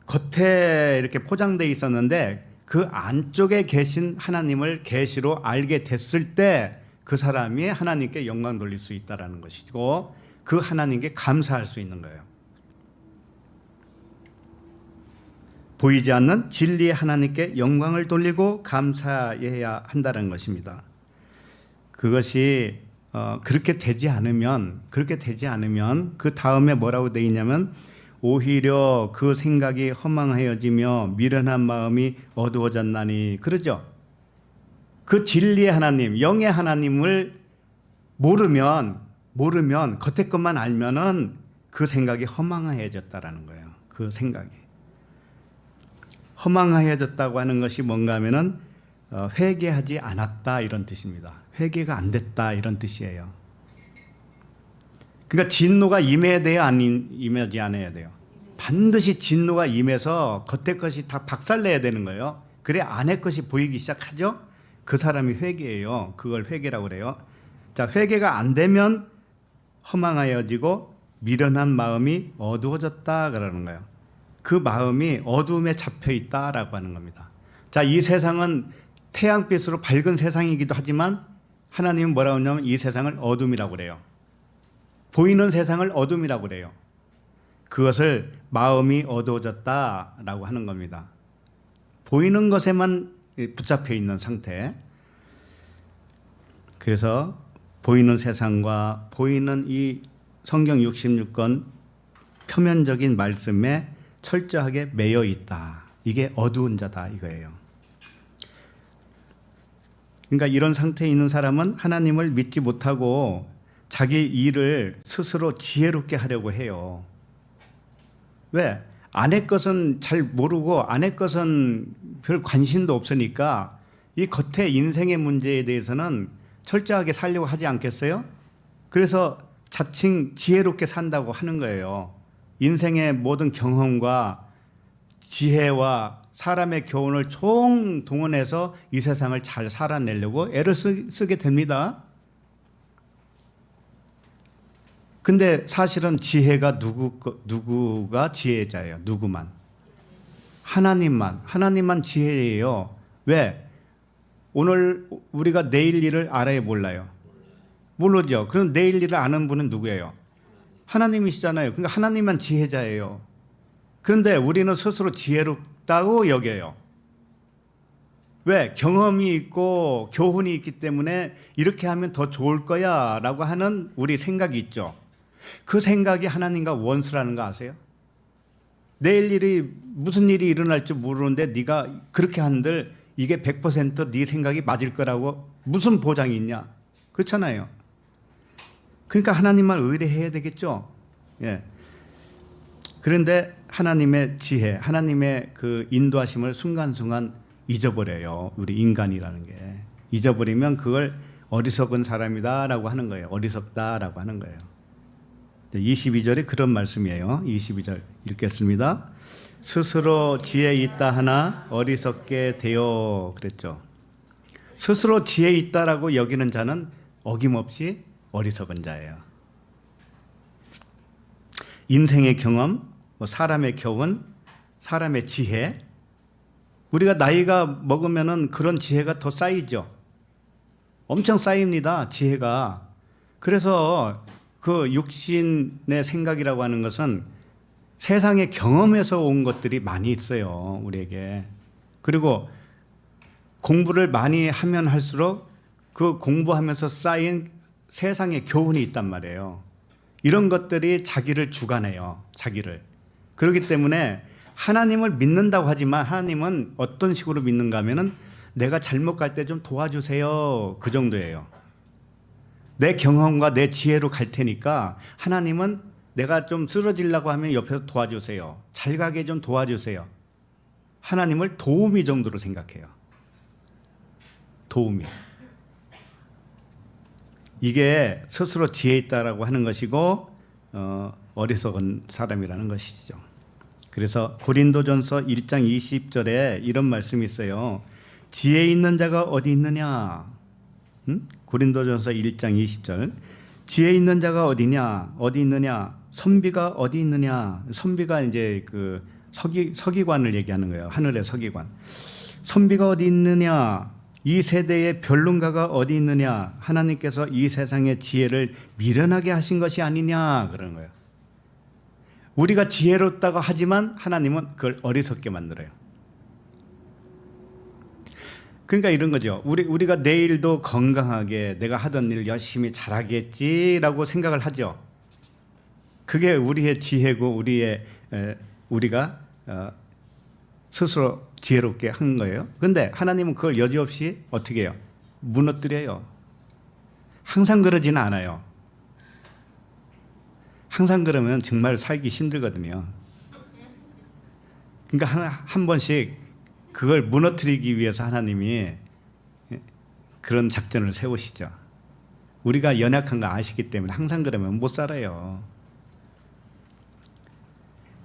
겉에 이렇게 포장되어 있었는데 그 안쪽에 계신 하나님을 계시로 알게 됐을 때 그 사람이 하나님께 영광 돌릴 수 있다는 것이고 그 하나님께 감사할 수 있는 거예요. 보이지 않는 진리의 하나님께 영광을 돌리고 감사해야 한다는 것입니다. 그것이 그렇게 되지 않으면 그 다음에 뭐라고 되어 있냐면 오히려 그 생각이 허망하여지며 미련한 마음이 어두워졌나니, 그러죠? 그 진리의 하나님, 영의 하나님을 모르면 겉에 것만 알면은 그 생각이 허망하여졌다라는 거예요. 그 생각이 허망하여졌다고 하는 것이 뭔가 하면은 회개하지 않았다 이런 뜻입니다. 회개가 안 됐다 이런 뜻이에요. 그러니까 진노가 임해야 돼요, 안 임하지 않아야 돼요? 반드시 진노가 임해서 겉에 것이 다 박살내야 되는 거예요. 그래 안의 것이 보이기 시작하죠. 그 사람이 회개예요. 그걸 회개라고 그래요. 자, 회개가 안 되면 허망하여지고 미련한 마음이 어두워졌다 그러는 거예요. 그 마음이 어두움에 잡혀 있다라고 하는 겁니다. 자, 이 세상은 태양빛으로 밝은 세상이기도 하지만 하나님은 뭐라고 하냐면 이 세상을 어둠이라고 그래요. 보이는 세상을 어둠이라고 그래요. 그것을 마음이 어두워졌다라고 하는 겁니다. 보이는 것에만 붙잡혀 있는 상태. 그래서 보이는 세상과 보이는 이 성경 66권 표면적인 말씀에 철저하게 매여 있다. 이게 어두운 자다 이거예요. 그러니까 이런 상태에 있는 사람은 하나님을 믿지 못하고 자기 일을 스스로 지혜롭게 하려고 해요. 왜? 아내 것은 잘 모르고 아내 것은 별 관심도 없으니까 이 겉에 인생의 문제에 대해서는 철저하게 살려고 하지 않겠어요? 그래서 자칭 지혜롭게 산다고 하는 거예요. 인생의 모든 경험과 지혜와 사람의 교훈을 총동원해서 이 세상을 잘 살아내려고 애를 쓰게 됩니다. 근데 사실은 지혜가 누구가 지혜자예요? 누구만? 하나님만 지혜예요. 왜? 오늘 우리가 내일 일을 알아요, 몰라요? 모르죠. 그럼 내일 일을 아는 분은 누구예요? 하나님이시잖아요. 그러니까 하나님만 지혜자예요. 그런데 우리는 스스로 지혜롭다고 여겨요. 왜? 경험이 있고 교훈이 있기 때문에 이렇게 하면 더 좋을 거야 라고 하는 우리 생각이 있죠. 그 생각이 하나님과 원수라는 거 아세요? 내일 일이 무슨 일이 일어날지 모르는데 네가 그렇게 한들 이게 100% 네 생각이 맞을 거라고 무슨 보장이 있냐? 그렇잖아요. 그러니까 하나님만 의뢰해야 되겠죠. 예. 그런데 하나님의 지혜, 하나님의 그 인도하심을 순간순간 잊어버려요. 우리 인간이라는 게. 잊어버리면 그걸 어리석은 사람이다라고 하는 거예요. 어리석다라고 하는 거예요. 22절에 그런 말씀이에요. 22절 읽겠습니다. 스스로 지혜 있다 하나 어리석게 되어 그랬죠. 스스로 지혜 있다라고 여기는 자는 어김없이 어리석은 자예요. 인생의 경험, 사람의 교훈, 사람의 지혜, 우리가 나이가 먹으면은 그런 지혜가 더 쌓이죠. 엄청 쌓입니다, 지혜가. 그래서 그 육신의 생각이라고 하는 것은 세상의 경험에서 온 것들이 많이 있어요, 우리에게. 그리고 공부를 많이 하면 할수록 그 공부하면서 쌓인 세상의 교훈이 있단 말이에요. 이런 것들이 자기를 주관해요, 자기를. 그렇기 때문에 하나님을 믿는다고 하지만 하나님은 어떤 식으로 믿는가 하면은 내가 잘못 갈 때 좀 도와주세요, 그 정도예요. 내 경험과 내 지혜로 갈 테니까 하나님은 내가 좀 쓰러지려고 하면 옆에서 도와주세요. 잘 가게 좀 도와주세요. 하나님을 도우미 정도로 생각해요. 도우미. 이게 스스로 지혜 있다라고 하는 것이고 어리석은 사람이라는 것이죠. 그래서 고린도전서 1장 20절에 이런 말씀이 있어요. 지혜 있는 자가 어디 있느냐? 고린도전서 1장 20절. 지혜 있는 자가 어디냐? 어디 있느냐? 선비가 어디 있느냐? 선비가 이제 그 서기관을 얘기하는 거예요. 하늘의 서기관. 선비가 어디 있느냐? 이 세대의 변론가가 어디 있느냐? 하나님께서 이 세상의 지혜를 미련하게 하신 것이 아니냐? 그러는 거예요. 우리가 지혜롭다고 하지만 하나님은 그걸 어리석게 만들어요. 그러니까 이런 거죠. 우리가 내일도 건강하게 내가 하던 일 열심히 잘하겠지라고 생각을 하죠. 그게 우리의 지혜고 우리가 스스로 지혜롭게 한 거예요. 그런데 하나님은 그걸 여지없이 어떻게 해요? 무너뜨려요. 항상 그러지는 않아요. 항상 그러면 정말 살기 힘들거든요. 그러니까 한 번씩 그걸 무너뜨리기 위해서 하나님이 그런 작전을 세우시죠. 우리가 연약한 거 아시기 때문에 항상 그러면 못 살아요.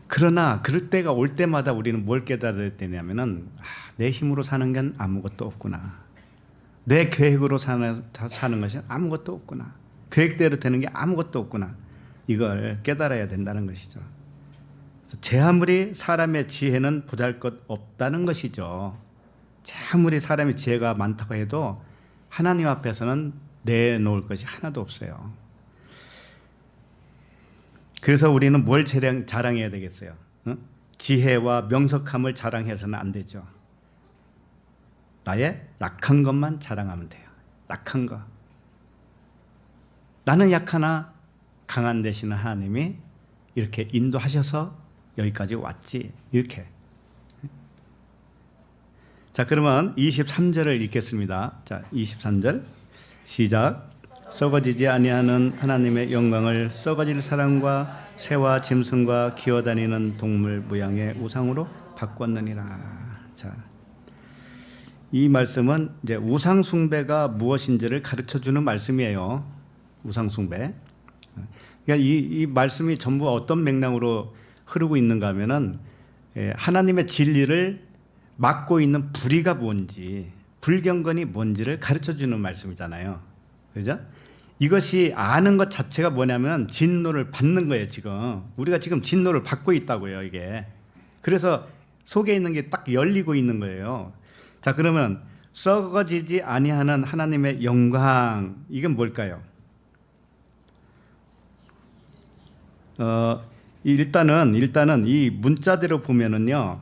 그러나 그럴 때가 올 때마다 우리는 뭘 깨달아야 되냐면은 내 힘으로 사는 건 아무것도 없구나. 내 계획으로 사는 것이 아무것도 없구나. 계획대로 되는 게 아무것도 없구나. 이걸 깨달아야 된다는 것이죠. 제 아무리 사람의 지혜는 보잘것없다는 것이죠. 제 아무리 사람의 지혜가 많다고 해도 하나님 앞에서는 내놓을 것이 하나도 없어요. 그래서 우리는 뭘 자랑해야 되겠어요? 지혜와 명석함을 자랑해서는 안 되죠. 나의 약한 것만 자랑하면 돼요. 약한 거. 나는 약하나 강한 되시는 하나님이 이렇게 인도하셔서 여기까지 왔지. 이렇게. 자, 그러면 23절을 읽겠습니다. 자, 23절 시작. 썩어지지 아니하는 하나님의 영광을 썩어질 사람과 새와 짐승과 기어다니는 동물 모양의 우상으로 바꿨느니라. 자, 이 말씀은 이제 우상 숭배가 무엇인지를 가르쳐 주는 말씀이에요. 우상 숭배. 그러니까 이 말씀이 전부 어떤 맥락으로 흐르고 있는가 하면은 하나님의 진리를 막고 있는 불의가 뭔지, 불경건이 뭔지를 가르쳐 주는 말씀이잖아요. 그죠? 이것이 아는 것 자체가 뭐냐면 진노를 받는 거예요, 지금. 우리가 지금 진노를 받고 있다고요, 이게. 그래서 속에 있는 게 딱 열리고 있는 거예요. 자, 그러면 썩어지지 아니하는 하나님의 영광, 이건 뭘까요? 일단은 이 문자대로 보면은요,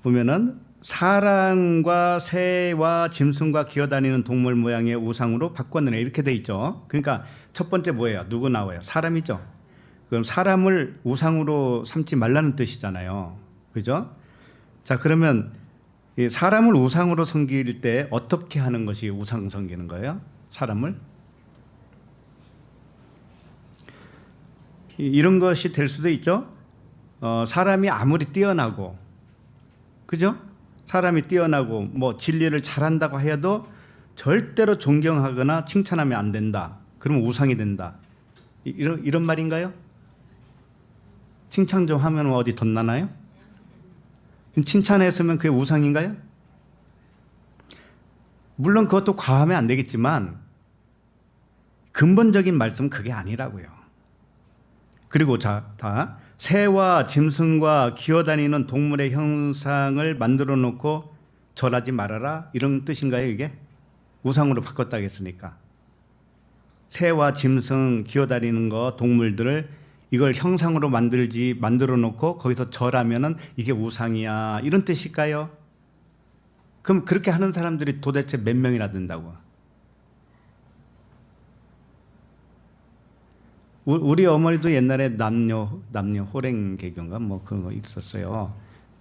보면은 사람과 새와 짐승과 기어다니는 동물 모양의 우상으로 바꿨느냐 이렇게 돼 있죠. 그러니까 첫 번째 뭐예요? 누구 나와요? 사람이죠. 그럼 사람을 우상으로 삼지 말라는 뜻이잖아요. 그죠? 자, 그러면 이 사람을 우상으로 섬길 때 어떻게 하는 것이 우상 섬기는 거예요? 사람을? 이런 것이 될 수도 있죠. 사람이 아무리 뛰어나고, 그죠? 사람이 뛰어나고 뭐 진리를 잘한다고 해도 절대로 존경하거나 칭찬하면 안 된다. 그러면 우상이 된다. 이런 말인가요? 칭찬 좀 하면 어디 덧나나요? 칭찬했으면 그게 우상인가요? 물론 그것도 과하면 안 되겠지만 근본적인 말씀은 그게 아니라고요. 그리고 다 새와 짐승과 기어다니는 동물의 형상을 만들어 놓고 절하지 말아라, 이런 뜻인가요? 이게 우상으로 바꿨다 했으니까 새와 짐승 기어다니는 거 동물들을 이걸 형상으로 만들어 놓고 거기서 절하면은 이게 우상이야, 이런 뜻일까요? 그럼 그렇게 하는 사람들이 도대체 몇 명이나 된다고? 우리 어머니도 옛날에 남녀 호랭 개교인가 뭐 그런 거 있었어요.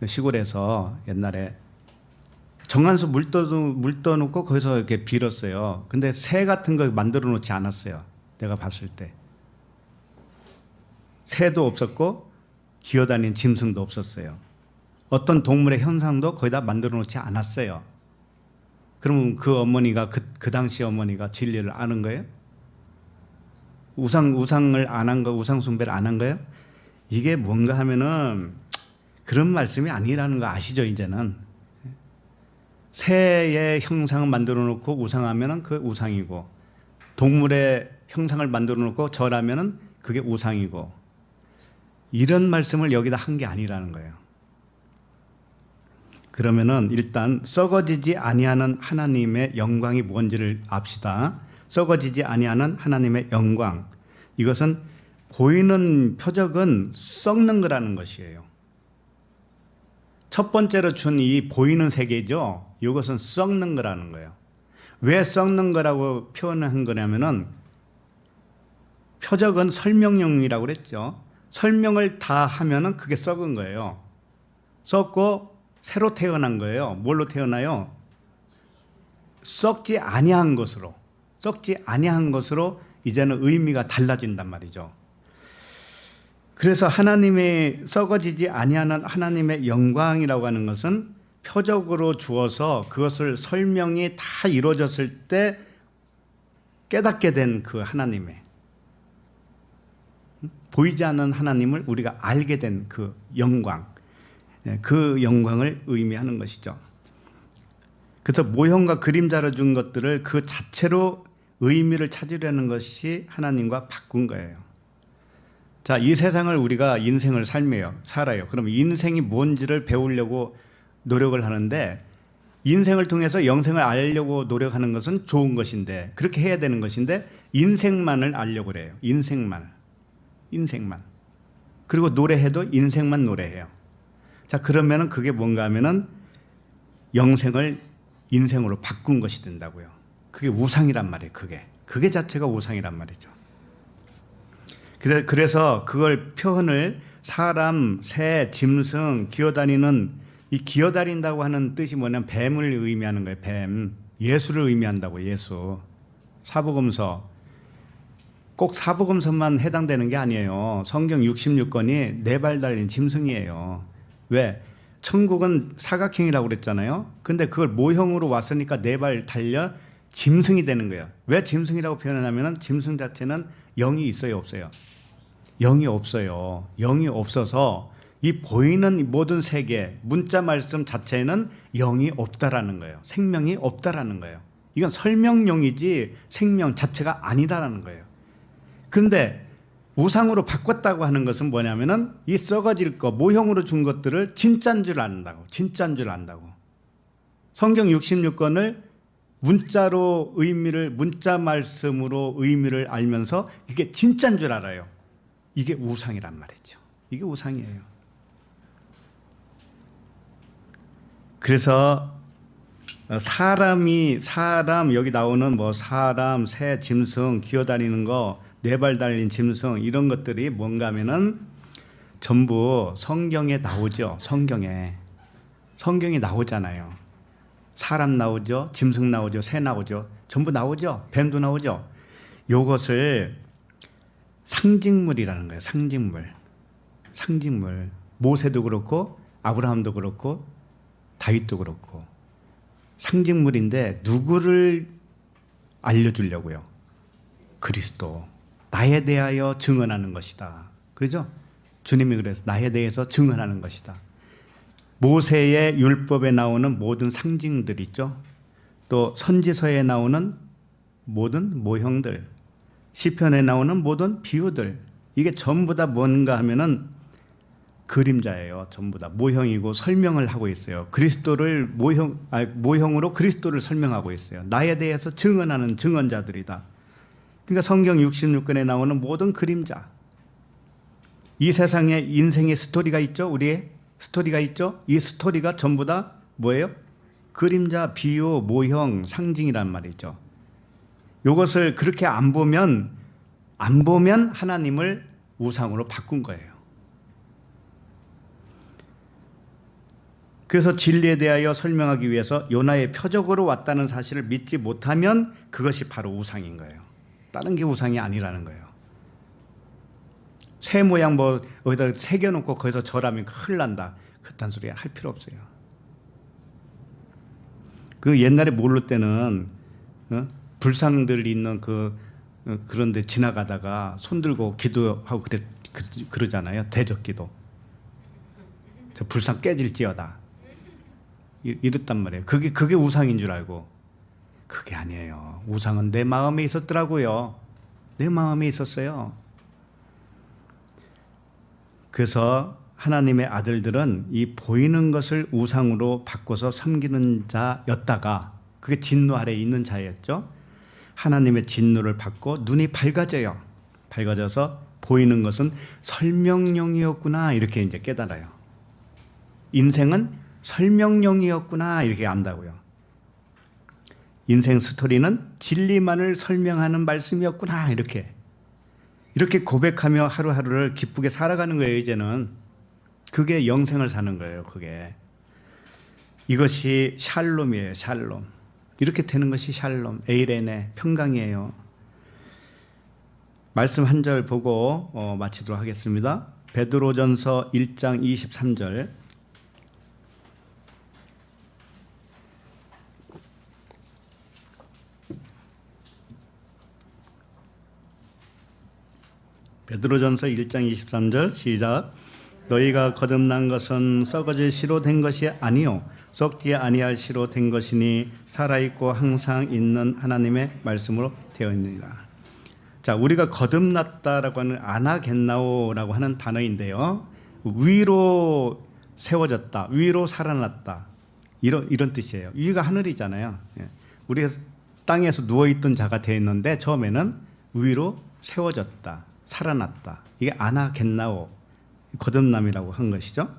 시골에서 옛날에 정한수 물 떠놓고 거기서 이렇게 빌었어요. 근데 새 같은 거 만들어 놓지 않았어요. 내가 봤을 때 새도 없었고 기어다니는 짐승도 없었어요. 어떤 동물의 형상도 거의 다 만들어 놓지 않았어요. 그러면 그 어머니가 그 당시 어머니가 진리를 아는 거예요? 우상을 안 한 거, 우상 숭배를 안 한 거예요? 이게 뭔가 하면은 그런 말씀이 아니라는 거 아시죠, 이제는? 새의 형상을 만들어 놓고 우상하면은 그 우상이고, 동물의 형상을 만들어 놓고 절하면은 그게 우상이고, 이런 말씀을 여기다 한 게 아니라는 거예요. 그러면은 일단 썩어지지 아니하는 하나님의 영광이 뭔지를 압시다. 썩어지지 아니하는 하나님의 영광, 이것은 보이는 표적은 썩는 거라는 것이에요. 첫 번째로 준 이 보이는 세계죠. 이것은 썩는 거라는 거예요. 왜 썩는 거라고 표현한 거냐면은 표적은 설명용이라고 그랬죠. 설명을 다 하면은 그게 썩은 거예요. 썩고 새로 태어난 거예요. 뭘로 태어나요? 썩지 아니한 것으로. 썩지 아니한 것으로 이제는 의미가 달라진단 말이죠. 그래서 하나님의 썩어지지 아니하는 하나님의 영광이라고 하는 것은 표적으로 주어서 그것을 설명이 다 이루어졌을 때 깨닫게 된 그 하나님의, 보이지 않는 하나님을 우리가 알게 된 그 영광, 그 영광을 의미하는 것이죠. 그래서 모형과 그림자로 준 것들을 그 자체로 의미를 찾으려는 것이 하나님과 바꾼 거예요. 자, 이 세상을 우리가 인생을 살아요. 그럼 인생이 뭔지를 배우려고 노력을 하는데, 인생을 통해서 영생을 알려고 노력하는 것은 좋은 것인데, 그렇게 해야 되는 것인데, 인생만을 알려고 그래요. 인생만. 그리고 노래해도 인생만 노래해요. 자, 그러면은 그게 뭔가 하면은 영생을 인생으로 바꾼 것이 된다고요. 그게 우상이란 말이에요. 그게 그게 자체가 우상이란 말이죠. 그래서 그걸 표현을 사람, 새, 짐승, 기어다니는, 이 기어다닌다고 하는 뜻이 뭐냐면 뱀을 의미하는 거예요. 뱀. 예수를 의미한다고. 예수. 사복음서. 꼭 사복음서만 해당되는 게 아니에요. 성경 66권이 네 발 달린 짐승이에요. 왜? 천국은 사각형이라고 그랬잖아요. 근데 그걸 모형으로 왔으니까 네 발 달려 짐승이 되는 거예요. 왜 짐승이라고 표현하냐면 짐승 자체는 영이 있어요, 없어요? 영이 없어요. 영이 없어서 이 보이는 모든 세계, 문자 말씀 자체는 영이 없다라는 거예요. 생명이 없다라는 거예요. 이건 설명용이지 생명 자체가 아니다라는 거예요. 그런데 우상으로 바꿨다고 하는 것은 뭐냐면은 이 썩어질 거, 모형으로 준 것들을 진짜인 줄 안다고. 진짜인 줄 안다고. 성경 66권을 문자로 의미를, 문자 말씀으로 의미를 알면서 이게 진짜인 줄 알아요. 이게 우상이란 말이죠. 이게 우상이에요. 그래서 사람, 여기 나오는 뭐 사람, 새, 짐승, 기어다니는 거, 네 발 달린 짐승, 이런 것들이 뭔가 하면은 전부 성경에 나오죠. 성경에 나오잖아요. 사람 나오죠. 짐승 나오죠. 새 나오죠. 전부 나오죠. 뱀도 나오죠. 요것을 상징물이라는 거예요. 상징물. 모세도 그렇고 아브라함도 그렇고 다윗도 그렇고 상징물인데 누구를 알려주려고요? 그리스도. 나에 대하여 증언하는 것이다. 그렇죠? 주님이 그래서 나에 대해서 증언하는 것이다. 모세의 율법에 나오는 모든 상징들 있죠. 또 선지서에 나오는 모든 모형들, 시편에 나오는 모든 비유들, 이게 전부 다 뭔가 하면은 그림자예요. 전부 다 모형이고 설명을 하고 있어요. 그리스도를 모형으로 그리스도를 설명하고 있어요. 나에 대해서 증언하는 증언자들이다. 그러니까 성경 66권에 나오는 모든 그림자, 이 세상에 인생의 스토리가 있죠. 우리의 스토리가 있죠. 이 스토리가 전부 다 뭐예요? 그림자, 비유, 모형, 상징이란 말이죠. 이것을 그렇게 안 보면 하나님을 우상으로 바꾼 거예요. 그래서 진리에 대하여 설명하기 위해서 요나의 표적으로 왔다는 사실을 믿지 못하면 그것이 바로 우상인 거예요. 다른 게 우상이 아니라는 거예요. 새 모양 뭐 여기다 새겨놓고 거기서 절하면 큰일 난다. 그딴 소리 할 필요 없어요. 그 옛날에 모를 때는 불상들 있는 그런데 지나가다가 손 들고 기도하고 그러잖아요. 대적기도. 저 불상 깨질지어다. 이랬단 말이에요. 그게 우상인 줄 알고. 그게 아니에요. 우상은 내 마음에 있었더라고요. 내 마음에 있었어요. 그래서 하나님의 아들들은 이 보이는 것을 우상으로 바꿔서 섬기는 자였다가 그게 진노 아래에 있는 자였죠. 하나님의 진노를 받고 눈이 밝아져요. 밝아져서 보이는 것은 설명용이었구나 이렇게 이제 깨달아요. 인생은 설명용이었구나 이렇게 안다고요. 인생 스토리는 진리만을 설명하는 말씀이었구나 이렇게 고백하며 하루하루를 기쁘게 살아가는 거예요. 이제는 그게 영생을 사는 거예요. 그게 이것이 샬롬이에요. 샬롬. 이렇게 되는 것이 샬롬, 에이레네, 평강이에요. 말씀 한 절 보고 마치도록 하겠습니다. 베드로전서 1장 23절. 베드로전서 1장 23절 시작. 너희가 거듭난 것은 썩어질 씨로 된 것이 아니요 썩지 아니할 씨로 된 것이니 살아있고 항상 있는 하나님의 말씀으로 되어 있느니라. 자, 우리가 거듭났다라고 하는 아나겟나오라고 하는 단어인데요. 위로 세워졌다, 위로 살아났다 이런 뜻이에요. 위가 하늘이잖아요. 우리가 땅에서 누워있던 자가 되어 있는데 처음에는 위로 세워졌다, 살아났다. 이게 아나겟나오, 거듭남이라고 한 것이죠.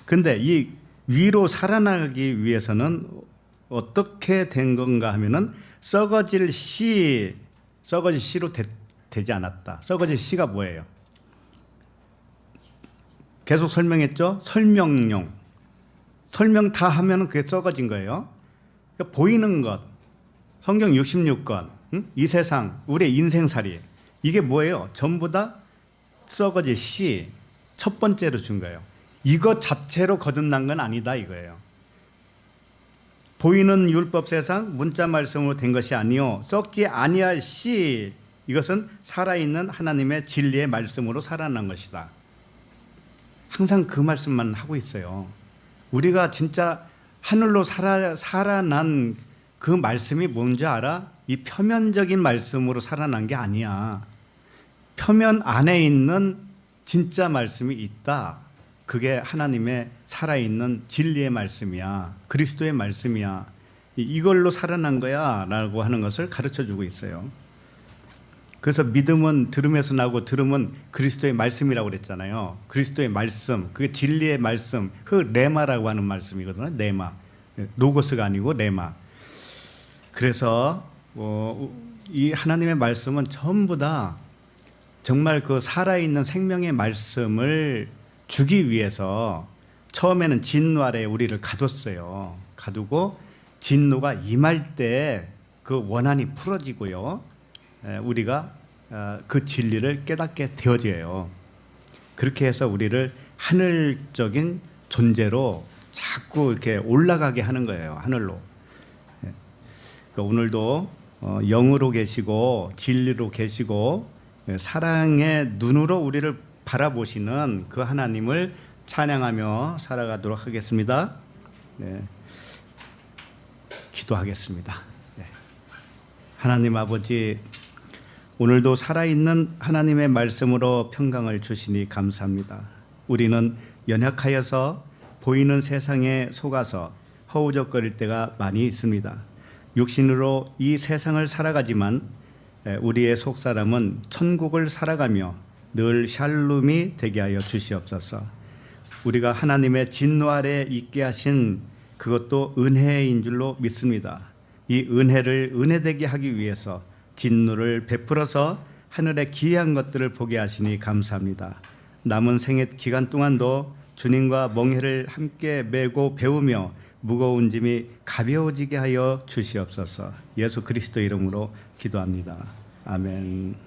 그런데 이 위로 살아나기 위해서는 어떻게 된 건가 하면은 썩어질 씨, 썩어질 씨로 되지 않았다. 썩어질 씨가 뭐예요? 계속 설명했죠? 설명용. 설명 다 하면 그게 썩어진 거예요. 그러니까 보이는 것, 성경 66권, 이 세상, 우리의 인생살이, 이게 뭐예요? 전부 다 썩어질 씨, 첫 번째로 준 거예요. 이것 자체로 거듭난 건 아니다 이거예요. 보이는 율법 세상 문자 말씀으로 된 것이 아니요 썩지 아니할 씨, 이것은 살아있는 하나님의 진리의 말씀으로 살아난 것이다. 항상 그 말씀만 하고 있어요. 우리가 진짜 하늘로 살아난 그 말씀이 뭔지 알아? 이 표면적인 말씀으로 살아난 게 아니야. 표면 안에 있는 진짜 말씀이 있다. 그게 하나님의 살아있는 진리의 말씀이야. 그리스도의 말씀이야. 이걸로 살아난 거야 라고 하는 것을 가르쳐주고 있어요. 그래서 믿음은 들음에서 나고 들음은 그리스도의 말씀이라고 그랬잖아요. 그리스도의 말씀, 그게 진리의 말씀, 그 레마라고 하는 말씀이거든요. 레마, 로고스가 아니고 레마. 그래서 이 하나님의 말씀은 전부 다 정말 그 살아있는 생명의 말씀을 주기 위해서 처음에는 진노 아래에 우리를 가뒀어요. 가두고 진노가 임할 때 그 원한이 풀어지고요. 우리가 그 진리를 깨닫게 되어져요. 그렇게 해서 우리를 하늘적인 존재로 자꾸 이렇게 올라가게 하는 거예요. 하늘로. 그러니까 오늘도 영으로 계시고 진리로 계시고 사랑의 눈으로 우리를 바라보시는 그 하나님을 찬양하며 살아가도록 하겠습니다. 네. 기도하겠습니다. 네. 하나님 아버지, 오늘도 살아있는 하나님의 말씀으로 평강을 주시니 감사합니다. 우리는 연약하여서 보이는 세상에 속아서 허우적거릴 때가 많이 있습니다. 육신으로 이 세상을 살아가지만 우리의 속사람은 천국을 살아가며 늘 샬롬이 되게 하여 주시옵소서. 우리가 하나님의 진노 아래 있게 하신 그것도 은혜인 줄로 믿습니다. 이 은혜를 은혜되게 하기 위해서 진노를 베풀어서 하늘의 귀한 것들을 보게 하시니 감사합니다. 남은 생애 기간 동안도 주님과 멍해를 함께 메고 배우며 무거운 짐이 가벼워지게 하여 주시옵소서. 예수 그리스도 이름으로 기도합니다. 아멘.